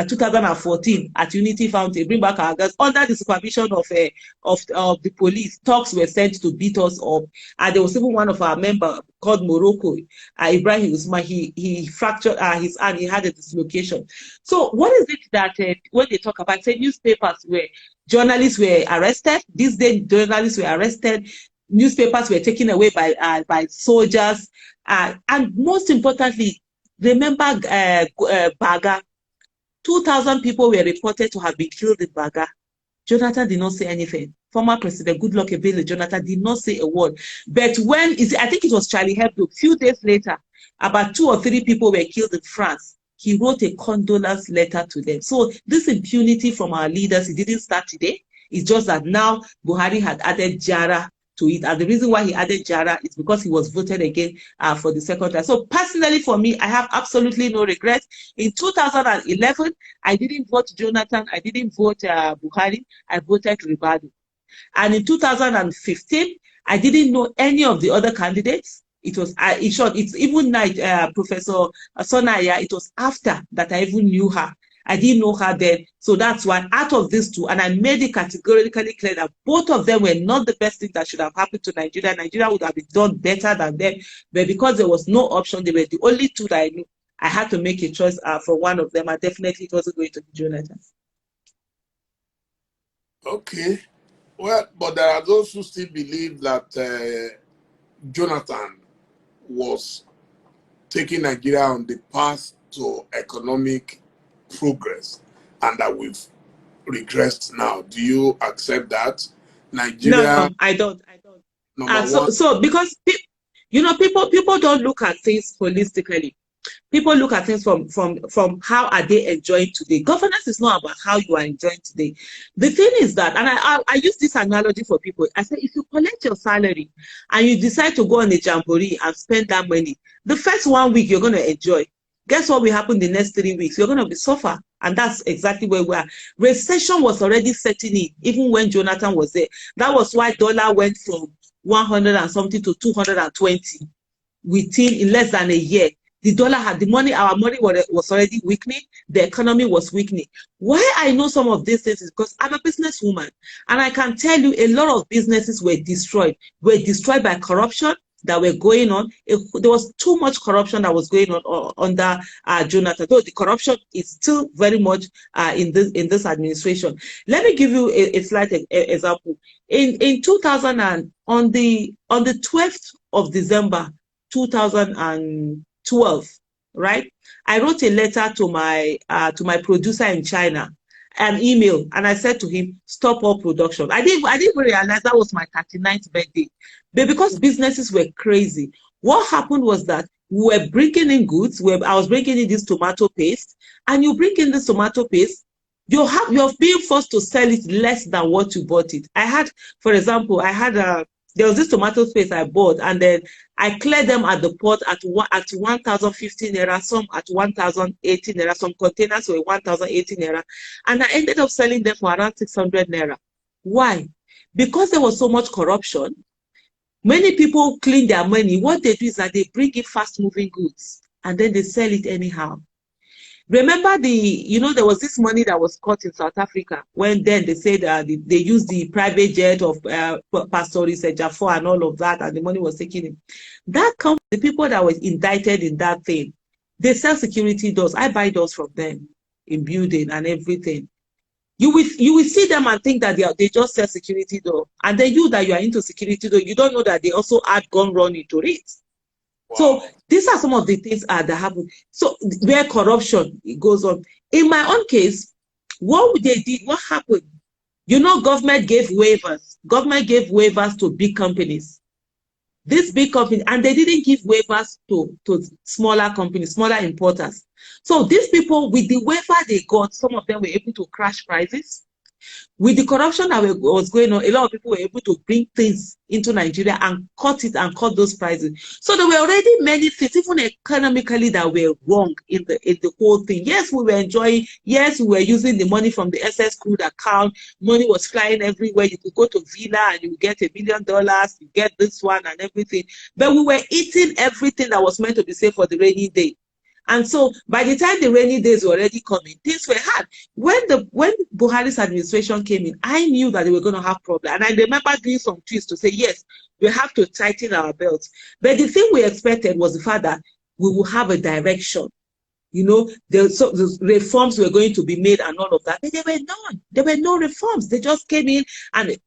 2014 at Unity Fountain, bring back our girls, under the supervision of the police. Talks were sent to beat us up. And there was even one of our members called Morocco, Ibrahim Usman, he fractured his hand, he had a dislocation. So what is it that when they talk about, say, newspapers where journalists were arrested, these days journalists were arrested, newspapers were taken away by soldiers, and most importantly, remember Baga, 2,000 people were reported to have been killed in Baga. Jonathan did not say anything. Former President Goodluck Ebele Jonathan did not say a word. But when I think it was Charlie Hebdo, a few days later, about 2 or 3 people were killed in France. He wrote a condolence letter to them. So this impunity from our leaders, it didn't start today. It's just that now Buhari had added Jara to it. And the reason why he added Jara is because he was voted again for the second time. So personally, for me, I have absolutely no regrets. In 2011, I didn't vote Jonathan. I didn't vote Buhari. I voted Ribadu. And in 2015, I didn't know any of the other candidates. It was, in short, it's even Professor Sonaya, it was after that I even knew her. I didn't know her then. So that's why out of these two, and I made it categorically clear that both of them were not the best thing that should have happened to Nigeria. Nigeria would have been done better than them. But because there was no option, they were the only two that I knew. I had to make a choice for one of them. And definitely it wasn't going to be Jonathan. Okay. Well, but there are those who still believe that Jonathan was taking Nigeria on the path to economic progress and that we've regressed now. Do you accept that? Nigeria? No, I don't. So because You know, people don't look at things holistically. People look at things from how are they enjoying today. Governance is not about how you are enjoying today. The thing is that, and I use this analogy for people. I say, if you collect your salary and you decide to go on a jamboree and spend that money, the first 1 week you're going to enjoy. Guess what will happen the next 3 weeks? You're going to be suffer. And that's exactly where we are. Recession was already setting in, even when Jonathan was there. That was why dollar went from 100 and something to 220 in less than a year. The dollar had the money, our money was already weakening. The economy was weakening. Why I know some of these things is because I'm a businesswoman. And I can tell you a lot of businesses were destroyed by corruption that were going on. There was too much corruption that was going on under Jonathan. Though the corruption is still very much in this administration. Let me give you a slight example. In 2000 and on the 12th of December 2012, right? I wrote a letter to my producer in China, an email, and I said to him, stop all production. I didn't realize that was my 39th birthday. But because businesses were crazy, what happened was that we were bringing in goods. I was bringing in this tomato paste, and you bring in this tomato paste, you're being forced to sell it less than what you bought it. For example, there was this tomato paste I bought, and then I cleared them at the port at 1,015 naira, some at 1,018 naira, some containers were 1,018 naira, and I ended up selling them for around 600 naira. Why? Because there was so much corruption. Many people clean their money. What they do is that they bring in fast-moving goods, and then they sell it anyhow. Remember there was this money that was caught in South Africa when then they said they used the private jet of Pastor Ejafo and all of that, and the money was taken in. That company, the people that were indicted in that thing, they sell security doors. I buy doors from them in building and everything. You will see them and think that they just sell security door, and then you are into security door, you don't know that they also add gun run into it. Wow. So these are some of the things that happen. So where corruption goes on. In my own case, what happened? Government gave waivers. Government gave waivers to big companies. This big company, and they didn't give waivers to smaller companies, smaller importers. So these people, with the waiver they got, some of them were able to crash prices. With the corruption that was going on, a lot of people were able to bring things into Nigeria and cut those prices. So there were already many things, even economically, that were wrong in the whole thing. Yes, we were enjoying. Yes, we were using the money from the SS crude account. Money was flying everywhere. You could go to Villa and you get $1 million. You get this one and everything. But we were eating everything that was meant to be saved for the rainy day. And so by the time the rainy days were already coming, things were hard. When Buhari's administration came in, I knew that they were going to have problems. And I remember doing some tweets to say, yes, we have to tighten our belts. But the thing we expected was the fact that we will have a direction. The reforms were going to be made and all of that. But there were none. There were no reforms. They just came in, and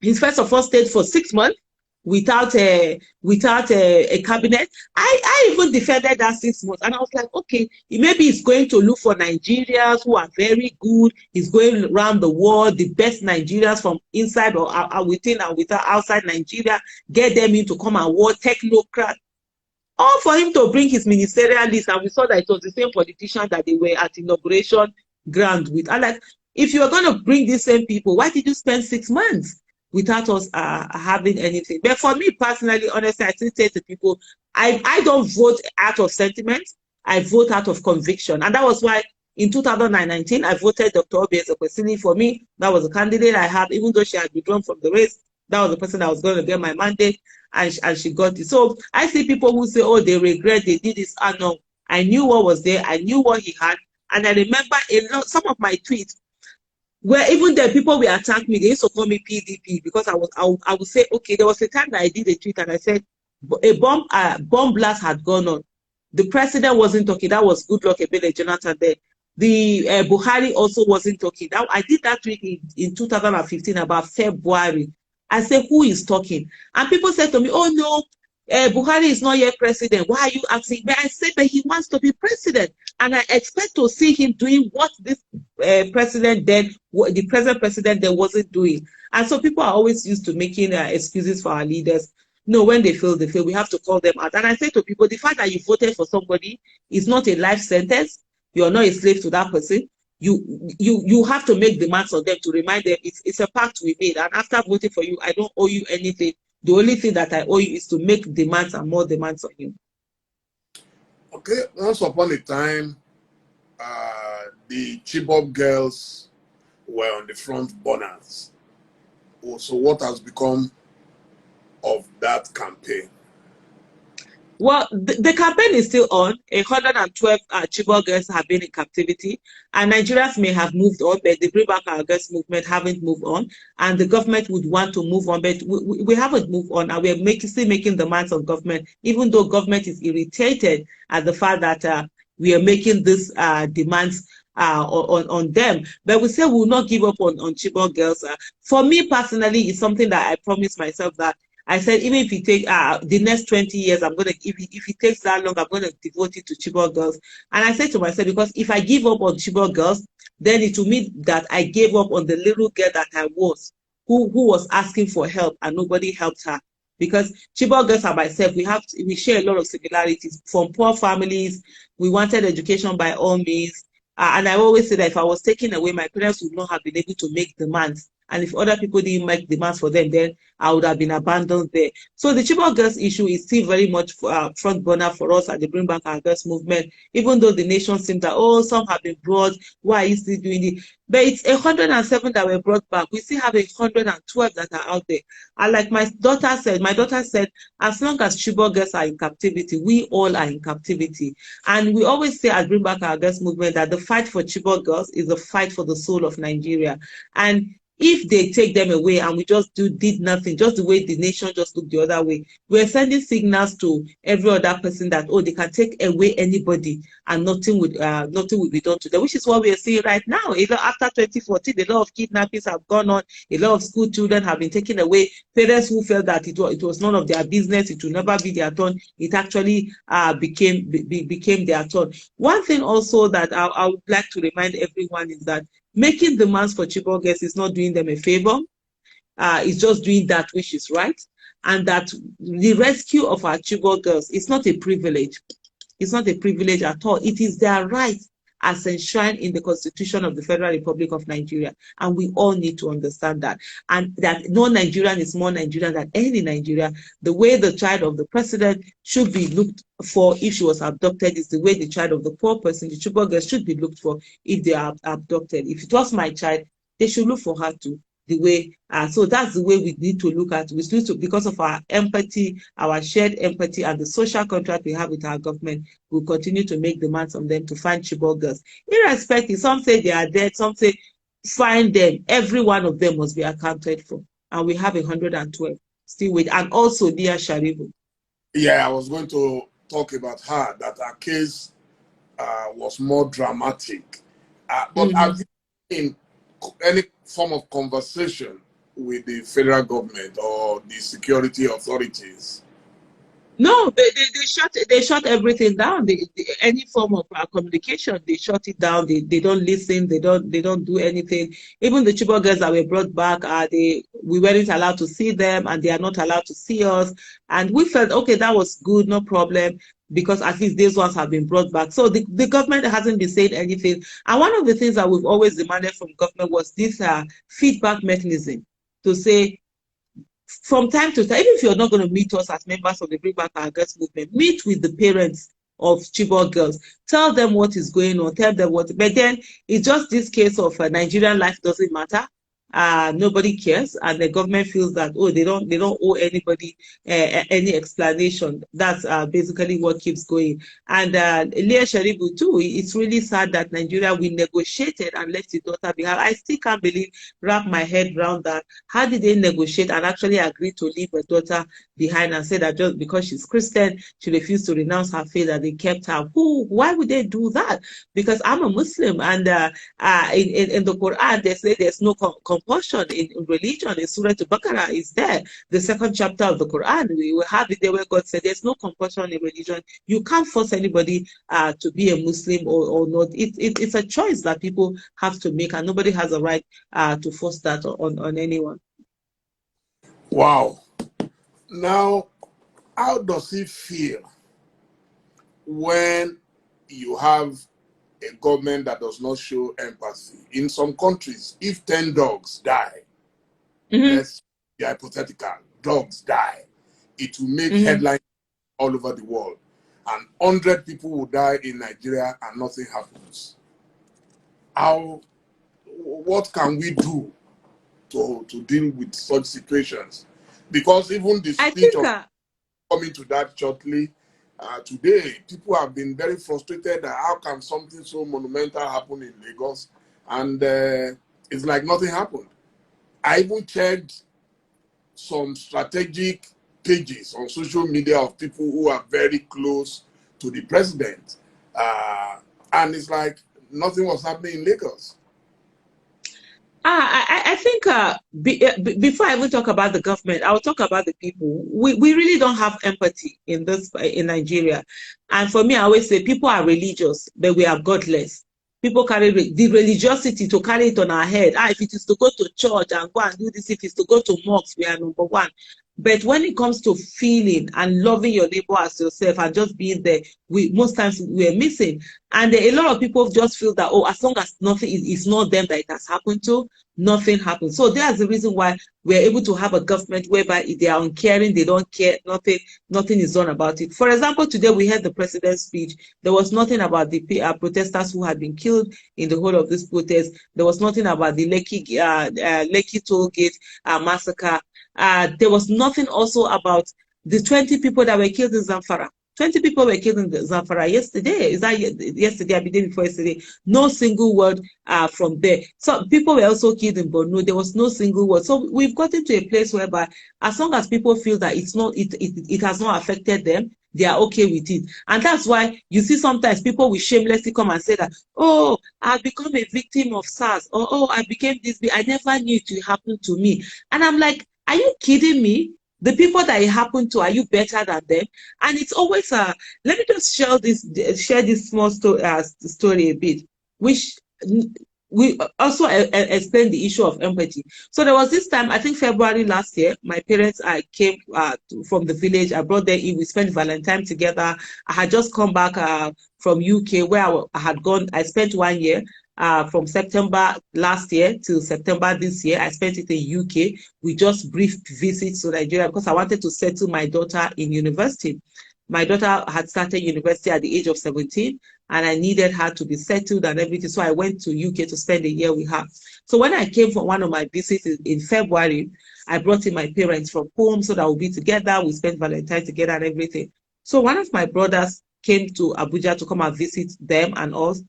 he first of all stayed for 6 months. Without a cabinet. I even defended that 6 months, and I was like, okay, maybe he's going to look for Nigerians who are very good. He's going around the world, the best Nigerians from inside or within and without outside Nigeria, get them in to come and work, technocrat. All for him to bring his ministerial list, and we saw that it was the same politician that they were at inauguration ground with. And like, if you are going to bring these same people, why did you spend 6 months without us having anything? But for me personally, honestly, I still say to people, I don't vote out of sentiment. I vote out of conviction. And that was why in 2019, I voted Dr. Obi Ezekwesili. For me, that was a candidate I had, even though she had withdrawn from the race. That was the person that was going to get my mandate, and she got it. So I see people who say, oh, they regret they did this. No, I knew what was there. I knew what he had. And I remember some of my tweets, where even the people will attack me, they used to call me PDP, because I would say, okay, there was a time that I did a tweet and I said a bomb blast had gone on. The president wasn't talking. That was Goodluck Ebele Jonathan there. The Buhari also wasn't talking. I did that tweet in 2015, about February. I said, who is talking? And people said to me, oh no, Buhari is not yet president. Why are you asking? But I said that he wants to be president, and I expect to see him doing what this president did, what the present president then wasn't doing. And so people are always used to making excuses for our leaders. No, when they fail, they fail. We have to call them out. And I say to people, the fact that you voted for somebody is not a life sentence. You're not a slave to that person. You have to make demands on them to remind them it's a pact we made. And after voting for you, I don't owe you anything. The only thing that I owe you is to make demands and more demands on you. Okay, once upon a time, the Chibok girls were on the front burners. So what has become of that campaign? Well, the campaign is still on. 112 Chibok girls have been in captivity, and Nigerians may have moved on, but the Bring Back Our Girls movement haven't moved on, and the government would want to move on, but we haven't moved on, and we're still making demands of government, even though government is irritated at the fact that we are making these demands on them. But we say we will not give up on Chibok girls. For me personally, it's something that I promised myself that I said, even if it takes the next 20 years, I'm gonna if it takes that long, I'm gonna devote it to Chibok girls. And I said to myself, because if I give up on Chibok girls, then it will mean that I gave up on the little girl that I was, who was asking for help and nobody helped her. Because Chibok girls and myself, we share a lot of similarities. From poor families, we wanted education by all means. And I always say that if I was taken away, my parents would not have been able to make demands. And if other people didn't make demands for them, then I would have been abandoned there. So the Chibok girls issue is still very much front burner for us at the Bring Back Our Girls movement, even though the nation seems that, oh, some have been brought, why are you still doing it? But it's 107 that were brought back. We still have 112 that are out there. And like my daughter said, as long as Chibok girls are in captivity, we all are in captivity. And we always say at Bring Back Our Girls movement that the fight for Chibok girls is a fight for the soul of Nigeria. And if they take them away and we just did nothing, just the way the nation just looked the other way, we're sending signals to every other person that, oh, they can take away anybody and nothing will be done to them, which is what we are seeing right now. After 2014, a lot of kidnappings have gone on, a lot of school children have been taken away. Parents who felt that it was none of their business, it will never be their turn, it actually became their turn. One thing also that I would like to remind everyone is that making demands for Chibok girls is not doing them a favor. It's just doing that which is right. And that the rescue of our Chibok girls is not a privilege. It's not a privilege at all. It is their right as enshrined in the Constitution of the Federal Republic of Nigeria. And we all need to understand that. And that no Nigerian is more Nigerian than any Nigerian. The way the child of the president should be looked for if she was abducted is the way the child of the poor person, the Chibok girl, should be looked for if they are abducted. If it was my child, they should look for her too. The way, so that's the way we need to look at it. We need to, because of our empathy, our shared empathy, and the social contract we have with our government, we'll continue to make demands on them to find Chibok girls. Irrespective, some say they are dead, some say find them. Every one of them must be accounted for. And we have 112 still with, and also Dia Sharibu. Yeah, I was going to talk about her, that her case was more dramatic. But have you in any form of conversation with the federal government or the security authorities? No, they shut everything down. Any form of communication, they shut it down. They don't listen. They don't do anything. Even the Chibok girls that were brought back, we weren't allowed to see them, and they are not allowed to see us. And we felt, okay, that was good, no problem, because at least these ones have been brought back. So the government hasn't been saying anything. And one of the things that we've always demanded from government was this feedback mechanism to say, from time to time, even if you're not going to meet us as members of the Bring Back Our Girls movement, meet with the parents of Chibok girls. Tell them what is going on. Tell them what. But then it's just this case of Nigerian life doesn't matter. Nobody cares, and the government feels that, oh, they don't owe anybody any explanation. That's basically what keeps going. And Leah Sharibu too, it's really sad that Nigeria, we negotiated and left the daughter behind. I still can't wrap my head around that. How did they negotiate and actually agree to leave her daughter behind and say that just because she's Christian, she refused to renounce her faith, that they kept her? Why would they do that? Because I'm a Muslim, and in the Quran they say there's no compulsion in religion. In Surah Al-Baqarah is there, the second chapter of the Quran. We will have it there where God said there's no compulsion in religion. You can't force anybody to be a Muslim or not. It's a choice that people have to make, and nobody has a right to force that on anyone. Wow. Now, How does it feel when you have a government that does not show empathy? In some countries, if 10 dogs die, let's be hypothetical, dogs die, it will make headlines all over the world. And 100 people will die in Nigeria and nothing happens. What can we do to deal with such situations? Because even the speech of coming to that shortly, today, people have been very frustrated that how can something so monumental happen in Lagos? And it's like nothing happened. I even checked some strategic pages on social media of people who are very close to the president. And it's like nothing was happening in Lagos. I think before I even talk about the government, I'll talk about the people. We really don't have empathy in Nigeria. And for me, I always say people are religious, but we are godless. People carry the religiosity to carry it on our head. If it is to go to church and go and do this, if it is to go to mosques, we are number one. But when it comes to feeling and loving your neighbor as yourself and just being there, most times we're missing. And a lot of people just feel that, oh, as long as nothing is not them that it has happened to, nothing happens. So that's the reason why we're able to have a government whereby they are uncaring, they don't care, nothing is done about it. For example, today we heard the president's speech. There was nothing about the protesters who had been killed in the whole of this protest. There was nothing about the Lekki toll gate massacre. There was nothing also about the 20 people that were killed in Zamfara. 20 people were killed in Zamfara yesterday. Is that yesterday? I believe before yesterday. No single word from there. So people were also killed in Borno. There was no single word. So we've gotten to a place whereby as long as people feel that it has not affected them, they are okay with it. And that's why you see sometimes people will shamelessly come and say that, oh, I've become a victim of SARS, or oh, I became this, I never knew it would happen to me. And I'm like, are you kidding me? The people that it happened to, are you better than them? And it's always let me just share this small story a bit, which we also explain the issue of empathy. So there was this time, I think February last year, my parents came from the village. I brought them in. We spent Valentine together. I had just come back from UK where I had gone. I spent 1 year. From September last year to September this year, I spent it in UK. We just brief visits to Nigeria because I wanted to settle my daughter in university. My daughter had started university at the age of 17, and I needed her to be settled and everything. So I went to UK to spend a year with her. So when I came from one of my visits in February, I brought in my parents from home so that we'll be together. We spent Valentine together and everything. So one of my brothers came to Abuja to come and visit them and us.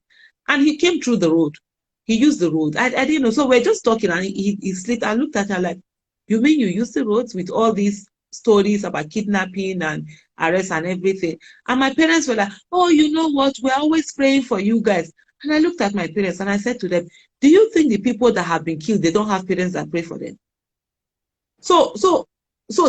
And he came through the road. He used the road. I didn't know. So we're just talking and he slipped. I looked at her like, you mean you use the roads with all these stories about kidnapping and arrest and everything? And my parents were like, oh, you know what? We're always praying for you guys. And I looked at my parents and I said to them, do you think the people that have been killed, they don't have parents that pray for them? So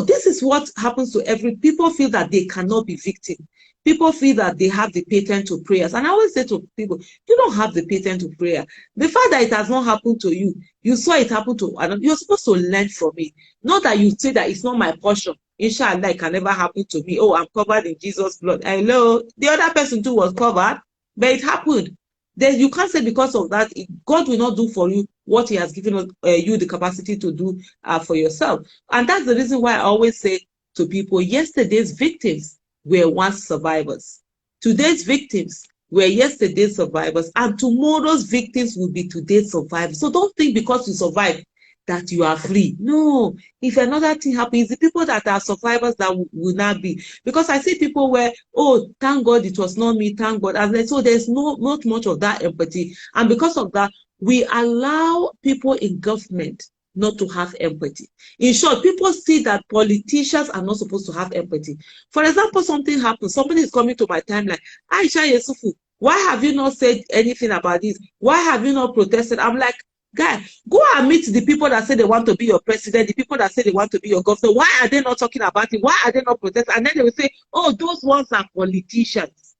this is what happens to people feel that they cannot be victim. People feel that they have the patent to prayers. And I always say to people, you don't have the patent to prayer. The fact that it has not happened to you, you saw it happen to another, you're supposed to learn from it. Not that you say that it's not my portion. Inshallah, it can never happen to me. Oh, I'm covered in Jesus' blood. Hello. The other person too was covered, but it happened. Then you can't say because of that, God will not do for you what he has given you the capacity to do for yourself. And that's the reason why I always say to people, yesterday's victims were once survivors. Today's victims were yesterday's survivors, and tomorrow's victims will be today's survivors. So don't think because you survived that you are free. No, if another thing happens, the people that are survivors that will not be. Because I see people where, oh, thank God it was not me, thank God. And so there's not much of that empathy. And because of that, we allow people in government not to have empathy. In short, people see that politicians are not supposed to have empathy. For example, something happens. Somebody is coming to my timeline. Aisha Yesufu, why have you not said anything about this? Why have you not protested? I'm like, guy, go and meet the people that say they want to be your president, the people that say they want to be your governor. Why are they not talking about it? Why are they not protesting? And then they will say, oh, those ones are politicians.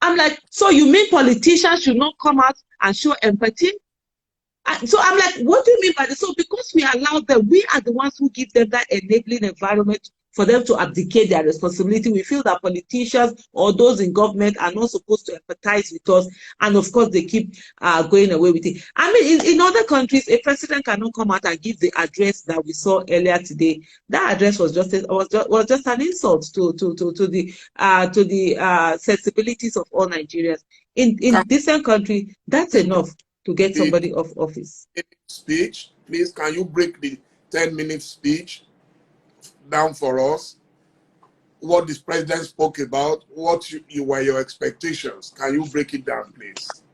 I'm like, so you mean politicians should not come out and show empathy? So I'm like, what do you mean by this? So because we allow them, we are the ones who give them that enabling environment for them to abdicate their responsibility. We feel that politicians or those in government are not supposed to empathize with us, and of course they keep going away with it. I mean, in other countries, a president cannot come out and give the address that we saw earlier today. That address was just an insult to the sensibilities of all Nigerians. In decent country, that's enough to get somebody off office. Speech, please, can you break the 10-minute speech down for us? What this president spoke about, what were your expectations? Can you break it down, please?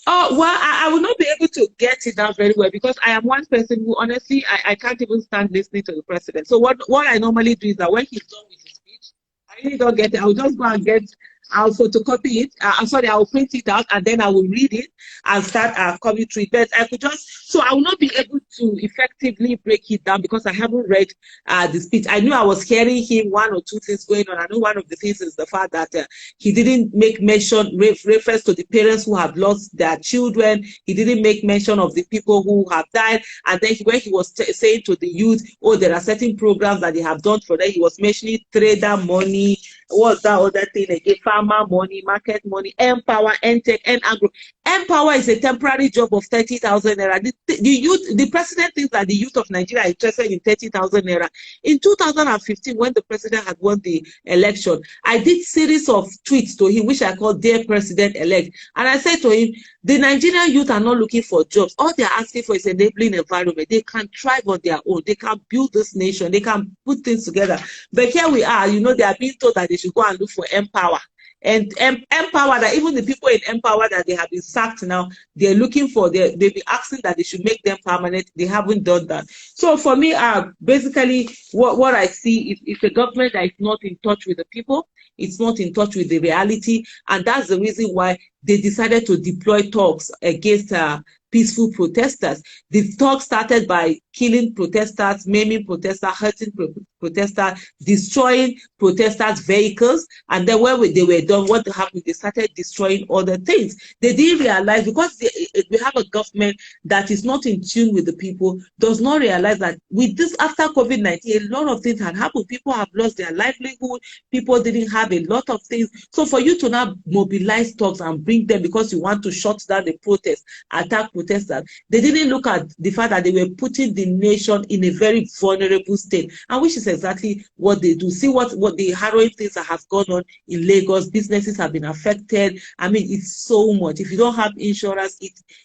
Oh, well, I will not be able to get it down very well because I am one person who, honestly, I can't even stand listening to the president. So what I normally do is that when he's done with his speech, I really don't get it. I'll just go and I'll photocopy it. I'll print it out and then I will read it and start coming through it. But I will not be able to effectively break it down because I haven't read the speech. I knew I was hearing him one or two things going on. I know one of the things is the fact that he didn't make reference to the parents who have lost their children. He didn't make mention of the people who have died. And then when he was saying to the youth, oh, there are certain programs that they have done for them, he was mentioning trader money. What's that other thing again? Farmer money, market money, Empower, Entech, and Agro. Empower is a temporary job of 30,000 naira. The president thinks that the youth of Nigeria are interested in 30,000 naira. In 2015, when the president had won the election, I did series of tweets to him, which I called Dear President-elect. And I said to him, the Nigerian youth are not looking for jobs. All they're asking for is an enabling environment. They can thrive on their own. They can build this nation. They can put things together. But here we are, they are being told that they should go and look for Empower. And Empower, that even the people in Empower that they have been sacked now, they're looking for, they'll be asking that they should make them permanent. They haven't done that. So for me, basically, what I see is a government that is not in touch with the people. It's not in touch with the reality. And that's the reason why they decided to deploy thugs against peaceful protesters. The talk started by killing protesters, maiming protesters, hurting protesters, destroying protesters' vehicles. And then when they were done, what happened? They started destroying other things. They didn't realize, because we have a government that is not in tune with the people, does not realize that with this, after COVID-19, a lot of things had happened. People have lost their livelihood. People didn't have a lot of things. So for you to now mobilize thugs and bring them because you want to shut down the protest, attack protesters, they didn't look at the fact that they were putting the nation in a very vulnerable state, and which is exactly what they do. See what the harrowing things that have gone on in Lagos. Businesses have been affected. I mean, it's so much. If you don't have insurance,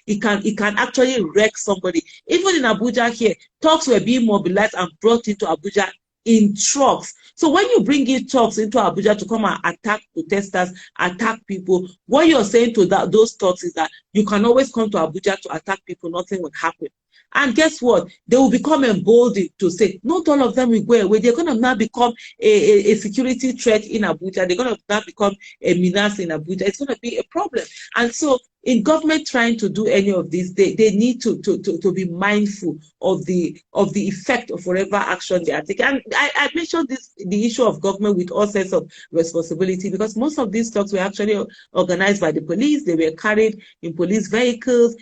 it can actually wreck somebody. Even in Abuja here, talks were being mobilized and brought into Abuja in trucks. So when you bring in trucks into Abuja to come and attack protesters, attack people, what you're saying to those trucks is that you can always come to Abuja to attack people, nothing will happen. And guess what? They will become emboldened to say, not all of them will go away. They're going to now become a security threat in Abuja. They're going to now become a menace in Abuja. It's going to be a problem. And so in government trying to do any of this, they need to be mindful of the effect of whatever action they are taking. And I mentioned the issue of government with all sense of responsibility, because most of these talks were actually organized by the police. They were carried in police vehicles.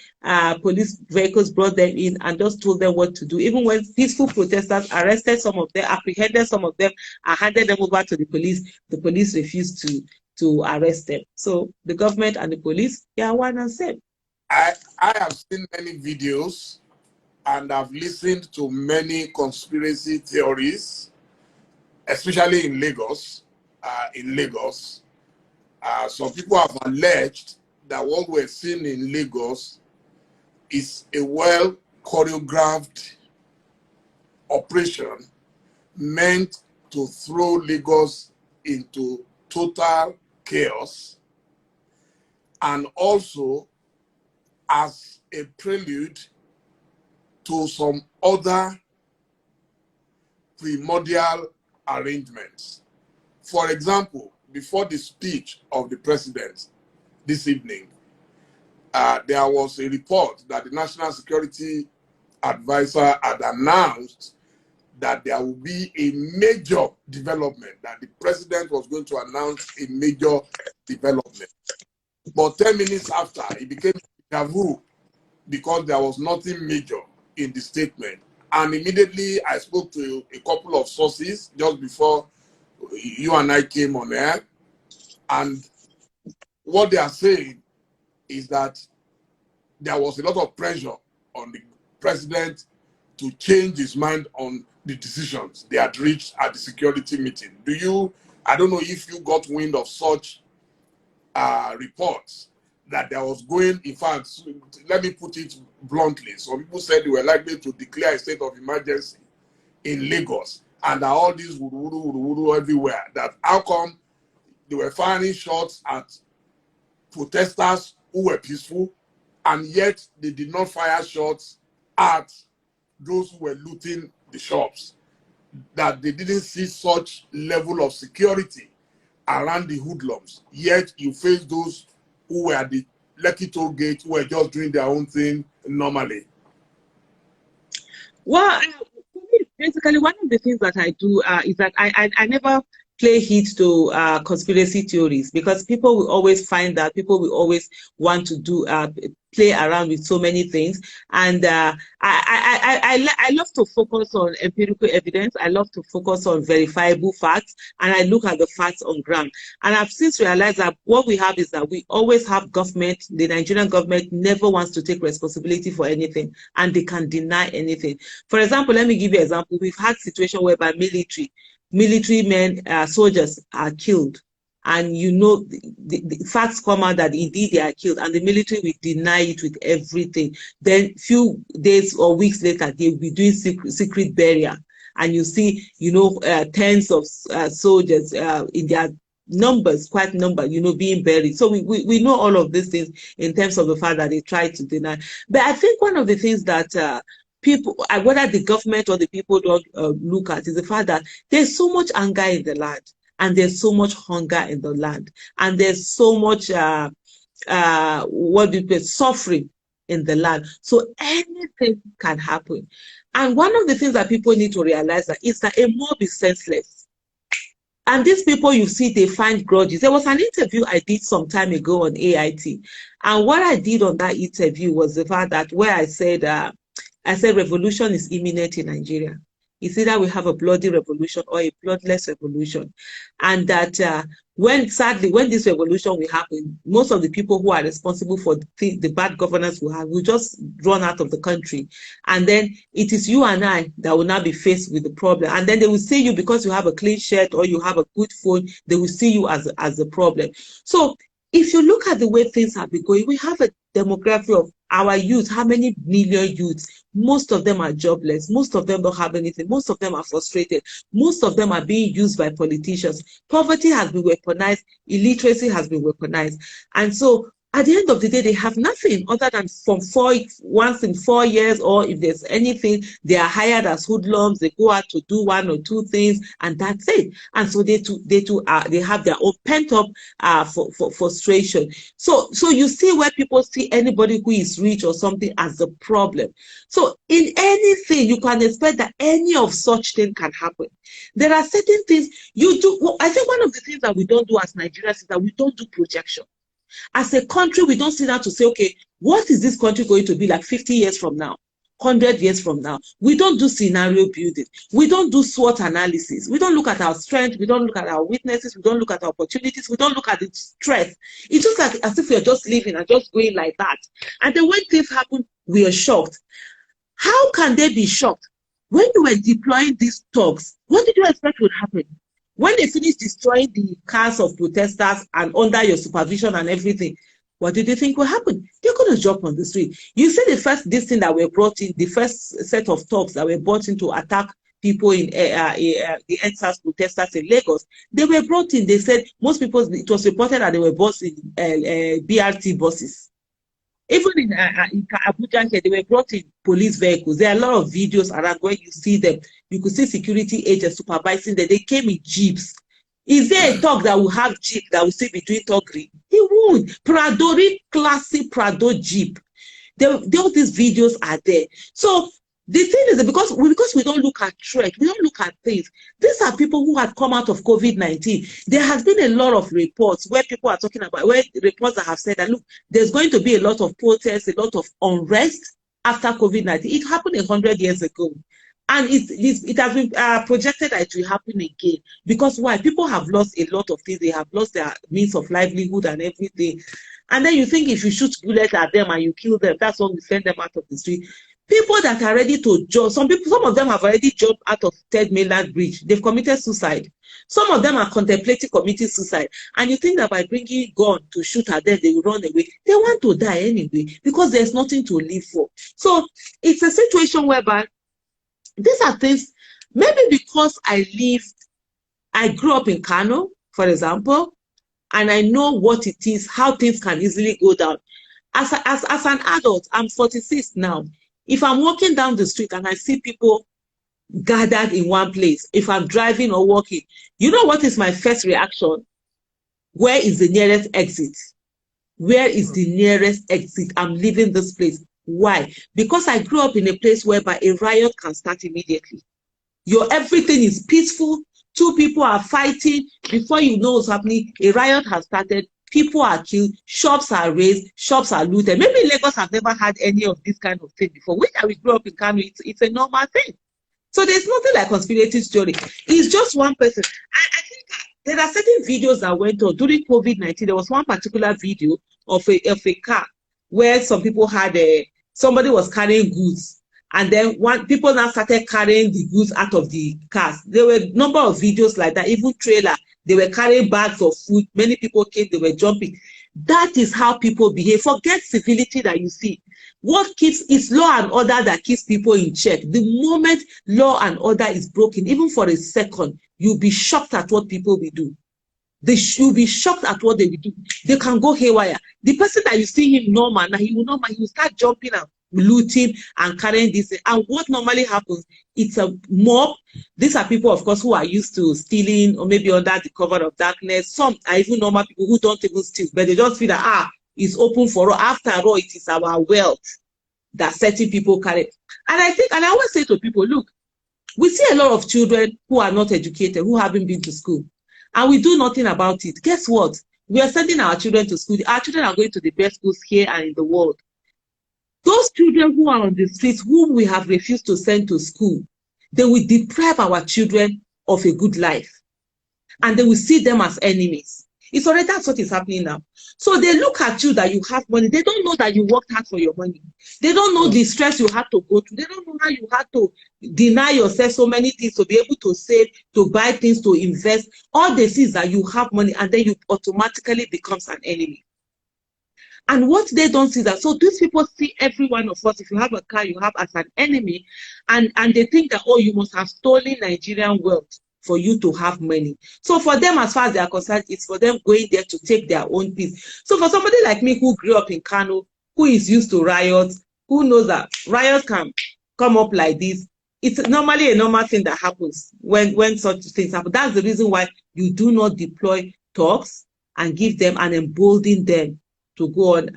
Police vehicles brought them in and just told them what to do. Even when peaceful protesters arrested some of them, apprehended some of them, and handed them over to the police refused to arrest them. So the government and the police, they are one and same. I have seen many videos and I've listened to many conspiracy theories, especially in Lagos. Some people have alleged that what we're seeing in Lagos is a well choreographed operation meant to throw Lagos into total chaos, and also as a prelude to some other primordial arrangements. For example, before the speech of the president this evening, there was a report that the National Security Advisor had announced that there will be a major development, that the president was going to announce a major development. But 10 minutes after, it became déjà vu because there was nothing major in the statement. And immediately I spoke to a couple of sources just before you and I came on air. And what they are saying is that there was a lot of pressure on the president to change his mind on the decisions they had reached at the security meeting. I don't know if you got wind of such reports that there was going, in fact, let me put it bluntly, some people said they were likely to declare a state of emergency in Lagos, and that all these would everywhere, that how come they were firing shots at protesters who were peaceful, and yet they did not fire shots at those who were looting the shops, that they didn't see such level of security around the hoodlums, yet you face those who were at the Lekki toll gate, who were just doing their own thing normally. Well, basically, one of the things that I do is that I never play heed to conspiracy theories, because people will always find that people will always want to do play around with so many things. And I love to focus on empirical evidence. I love to focus on verifiable facts, and I look at the facts on ground. And I've since realized that what we have is that we always have government. The Nigerian government never wants to take responsibility for anything, and they can deny anything. For example, let me give you an example. We've had situations whereby military men, soldiers are killed, and you know the facts come out that indeed they are killed, and the military will deny it with everything. Then few days or weeks later, they will be doing secret burial, and you see, you know, tens of soldiers in their numbers, quite number, you know, being buried. So we know all of these things in terms of the fact that they try to deny. But I think one of the things that people, whether the government or the people don't look at, is the fact that there's so much anger in the land, and there's so much hunger in the land, and there's so much suffering in the land. So anything can happen. And one of the things that people need to realize is that a mob is senseless. And these people, you see, they find grudges. There was an interview I did some time ago on AIT, and what I did on that interview was the fact that where I said revolution is imminent in Nigeria. It's either we have a bloody revolution or a bloodless revolution. And that sadly, when this revolution will happen, most of the people who are responsible for the bad governance we have will just run out of the country. And then it is you and I that will now be faced with the problem. And then they will see you, because you have a clean shirt or you have a good phone, they will see you as the problem. So if you look at the way things have been going, we have a demography of our youth. How many million youths? Most of them are jobless. Most of them don't have anything. Most of them are frustrated. Most of them are being used by politicians. Poverty has been weaponized. Illiteracy has been weaponized. And so at the end of the day, they have nothing other than once in 4 years, or if there's anything, they are hired as hoodlums. They go out to do 1 or 2 things, and that's it. And so they have their own pent up for frustration. So you see where people see anybody who is rich or something as the problem. So in anything, you can expect that any of such thing can happen. There are certain things you do. Well, I think one of the things that we don't do as Nigerians is that we don't do projection. As a country, we don't sit down to say, okay, what is this country going to be like 50 years from now, 100 years from now? We don't do scenario building. We don't do SWOT analysis. We don't look at our strength. We don't look at our weaknesses. We don't look at our opportunities. We don't look at the strength. It's just like as if we're just living and just going like that. And then when things happen, we are shocked. How can they be shocked? When you were deploying these thugs, what did you expect would happen? When they finish destroying the cars of protesters and under your supervision and everything, what did you think will happen? They're going to jump on the street. You see this thing that were brought in, the first set of thugs that were brought in to attack people in the NSAS protesters in Lagos. They were brought in, they said, most people, it was reported that they were brought in BRT buses. Even in Abuja, they were brought in police vehicles. There are a lot of videos around where you see them. You could see security agents supervising them. They came in jeeps. Is there a thug that will have jeep that will still be doing thuggery? He won't. Classic Prado jeep. All these videos are there. So the thing is that because we don't look at threat, we don't look at things. These are people who had come out of COVID-19. There has been a lot of reports where people are talking about, where reports that have said that, look, there's going to be a lot of protests, a lot of unrest after COVID-19. It happened 100 years ago. And it has been projected that it will happen again. Because why? People have lost a lot of things. They have lost their means of livelihood and everything. And then you think if you shoot bullets at them and you kill them, that's when we send them out of the street. People that are ready to jump, some of them have already jumped out of Third Mainland Bridge. They've committed suicide. Some of them are contemplating committing suicide. And you think that by bringing gun to shoot at them, they will run away. They want to die anyway because there's nothing to live for. So it's a situation whereby these are things, maybe because I grew up in Kano, for example, and I know what it is, how things can easily go down. As an adult, I'm 46 now. If I'm walking down the street and I see people gathered in one place, if I'm driving or walking, you know what is my first reaction? Where is the nearest exit? Where is the nearest exit? I'm leaving this place. Why? Because I grew up in a place whereby a riot can start immediately. Everything is peaceful. Two people are fighting. Before you know what's happening, a riot has started. People are killed. Shops are razed. Shops are looted. Maybe Lagos have never had any of this kind of thing before. Which we grew up in Kano, it's a normal thing. So there's nothing like conspiracy story. It's just one person. I think there are certain videos that went on during COVID-19. There was one particular video of a car where some people had somebody was carrying goods, and then people now started carrying the goods out of the cars. There were a number of videos like that, even trailer. They were carrying bags of food. Many people came, they were jumping. That is how people behave. Forget civility that you see. What keeps is law and order that keeps people in check. The moment law and order is broken, even for a second, you'll be shocked at what people will do. They should be shocked at what they will do. They can go haywire. The person that you see him normal, now he will start jumping and looting and carrying this. And what normally happens, it's a mob. These are people, of course, who are used to stealing or maybe under the cover of darkness. Some are even normal people who don't even steal, but they just feel that, it's open for all. After all, it is our wealth that certain people carry. And I always say to people, look, we see a lot of children who are not educated, who haven't been to school, and we do nothing about it. Guess what? We are sending our children to school. Our children are going to the best schools here and in the world. Those children who are on the streets, whom we have refused to send to school, they will deprive our children of a good life. And they will see them as enemies. It's already that's what is happening now. So they look at you that you have money. They don't know that you worked hard for your money. They don't know the stress you had to go through. They don't know how you had to deny yourself so many things to be able to save, to buy things, to invest. All they see is that you have money, and then you automatically becomes an enemy. And what they don't see that, so these people see every one of us, if you have a car, you have as an enemy, and they think that, you must have stolen Nigerian wealth for you to have money. So for them, as far as they are concerned, it's for them going there to take their own piece. So for somebody like me who grew up in Kano, who is used to riots, who knows that riots can come up like this, it's normally a normal thing that happens when such things happen. That's the reason why you do not deploy thugs and give them and embolden them to go on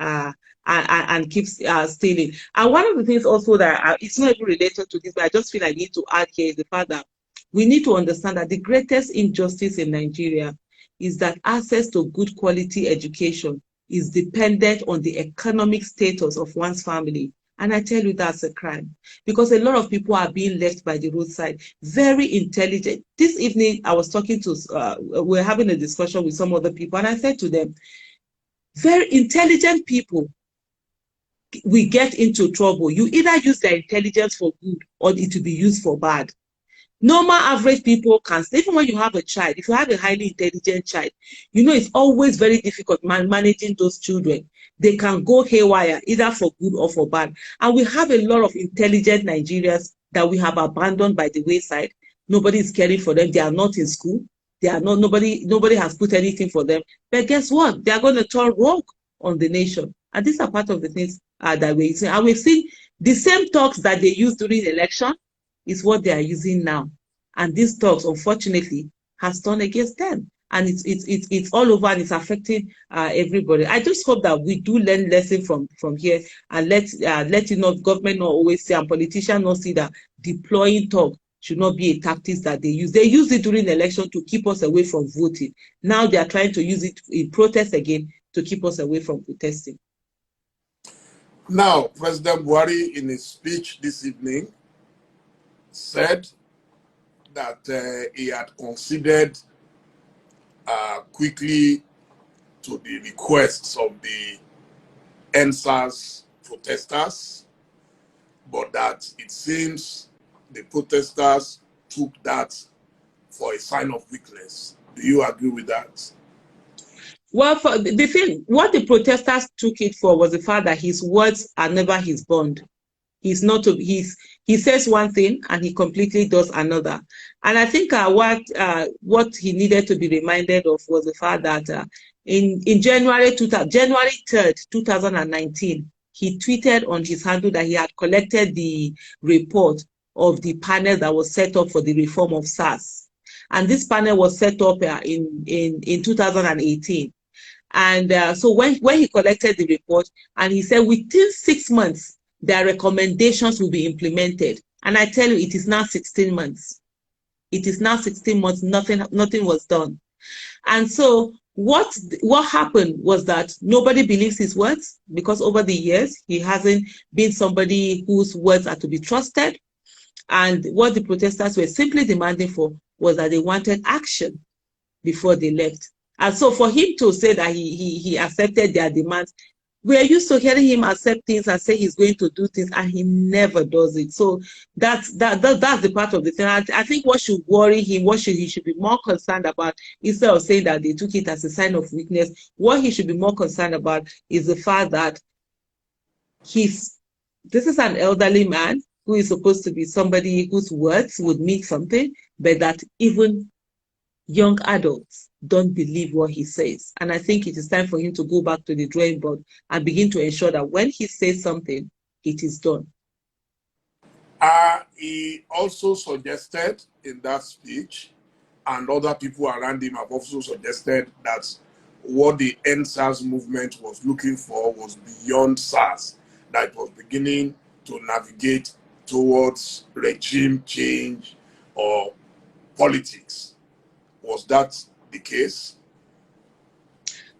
and keep stealing. And one of the things also that it's not even related to this, but I just feel I need to add here is the fact that we need to understand that the greatest injustice in Nigeria is that access to good quality education is dependent on the economic status of one's family. And I tell you, that's a crime, because a lot of people are being left by the roadside. Very intelligent. This evening, I was talking to, we're having a discussion with some other people, and I said to them, very intelligent people, we get into trouble. You either use their intelligence for good or it will be used for bad. Normal average people can, even when you have a child, if you have a highly intelligent child, you know it's always very difficult managing those children. They can go haywire, either for good or for bad. And we have a lot of intelligent Nigerians that we have abandoned by the wayside. Nobody is caring for them. They are not in school. They are not, nobody has put anything for them. But guess what? They are going to turn rogue on the nation. And these are part of the things that we're seeing. And we've seen the same talks that they used during the election is what they are using now. And these talks, unfortunately, has turned against them. And it's all over, and it's affecting everybody. I just hope that we do learn lesson from here, and let you know, government not always say, and politicians not see that deploying talk should not be a tactic that they use. They used it during the election to keep us away from voting. Now they are trying to use it in protest again to keep us away from protesting. Now, President Buhari, in his speech this evening, said that he had considered quickly to the requests of the NSAS protesters, but that it seems the protesters took that for a sign of weakness. Do you agree with that? Well, for the thing, what the protesters took it for was the fact that his words are never his bond. He says one thing and he completely does another. And I think what he needed to be reminded of was the fact that in January 3rd, 2019, he tweeted on his handle that he had collected the report of the panel that was set up for the reform of SARS. And this panel was set up in 2018. And so when he collected the report, and he said within 6 months, their recommendations will be implemented. And I tell you, it is now 16 months. It is now 16 months, nothing was done. And so what happened was that nobody believes his words, because over the years, he hasn't been somebody whose words are to be trusted. And what the protesters were simply demanding for was that they wanted action before they left. And so for him to say that he accepted their demands, we are used to hearing him accept things and say he's going to do things, and he never does it. So that's the part of the thing. I think what should worry him, he should be more concerned about, instead of saying that they took it as a sign of weakness, what he should be more concerned about is the fact that this is an elderly man who is supposed to be somebody whose words would mean something, but that even young adults don't believe what he says. And I think it is time for him to go back to the drawing board and begin to ensure that when he says something, it is done. He also suggested in that speech, and other people around him have also suggested, that what the End SARS movement was looking for was beyond SARS, that it was beginning to navigate towards regime change or politics. Was that the case?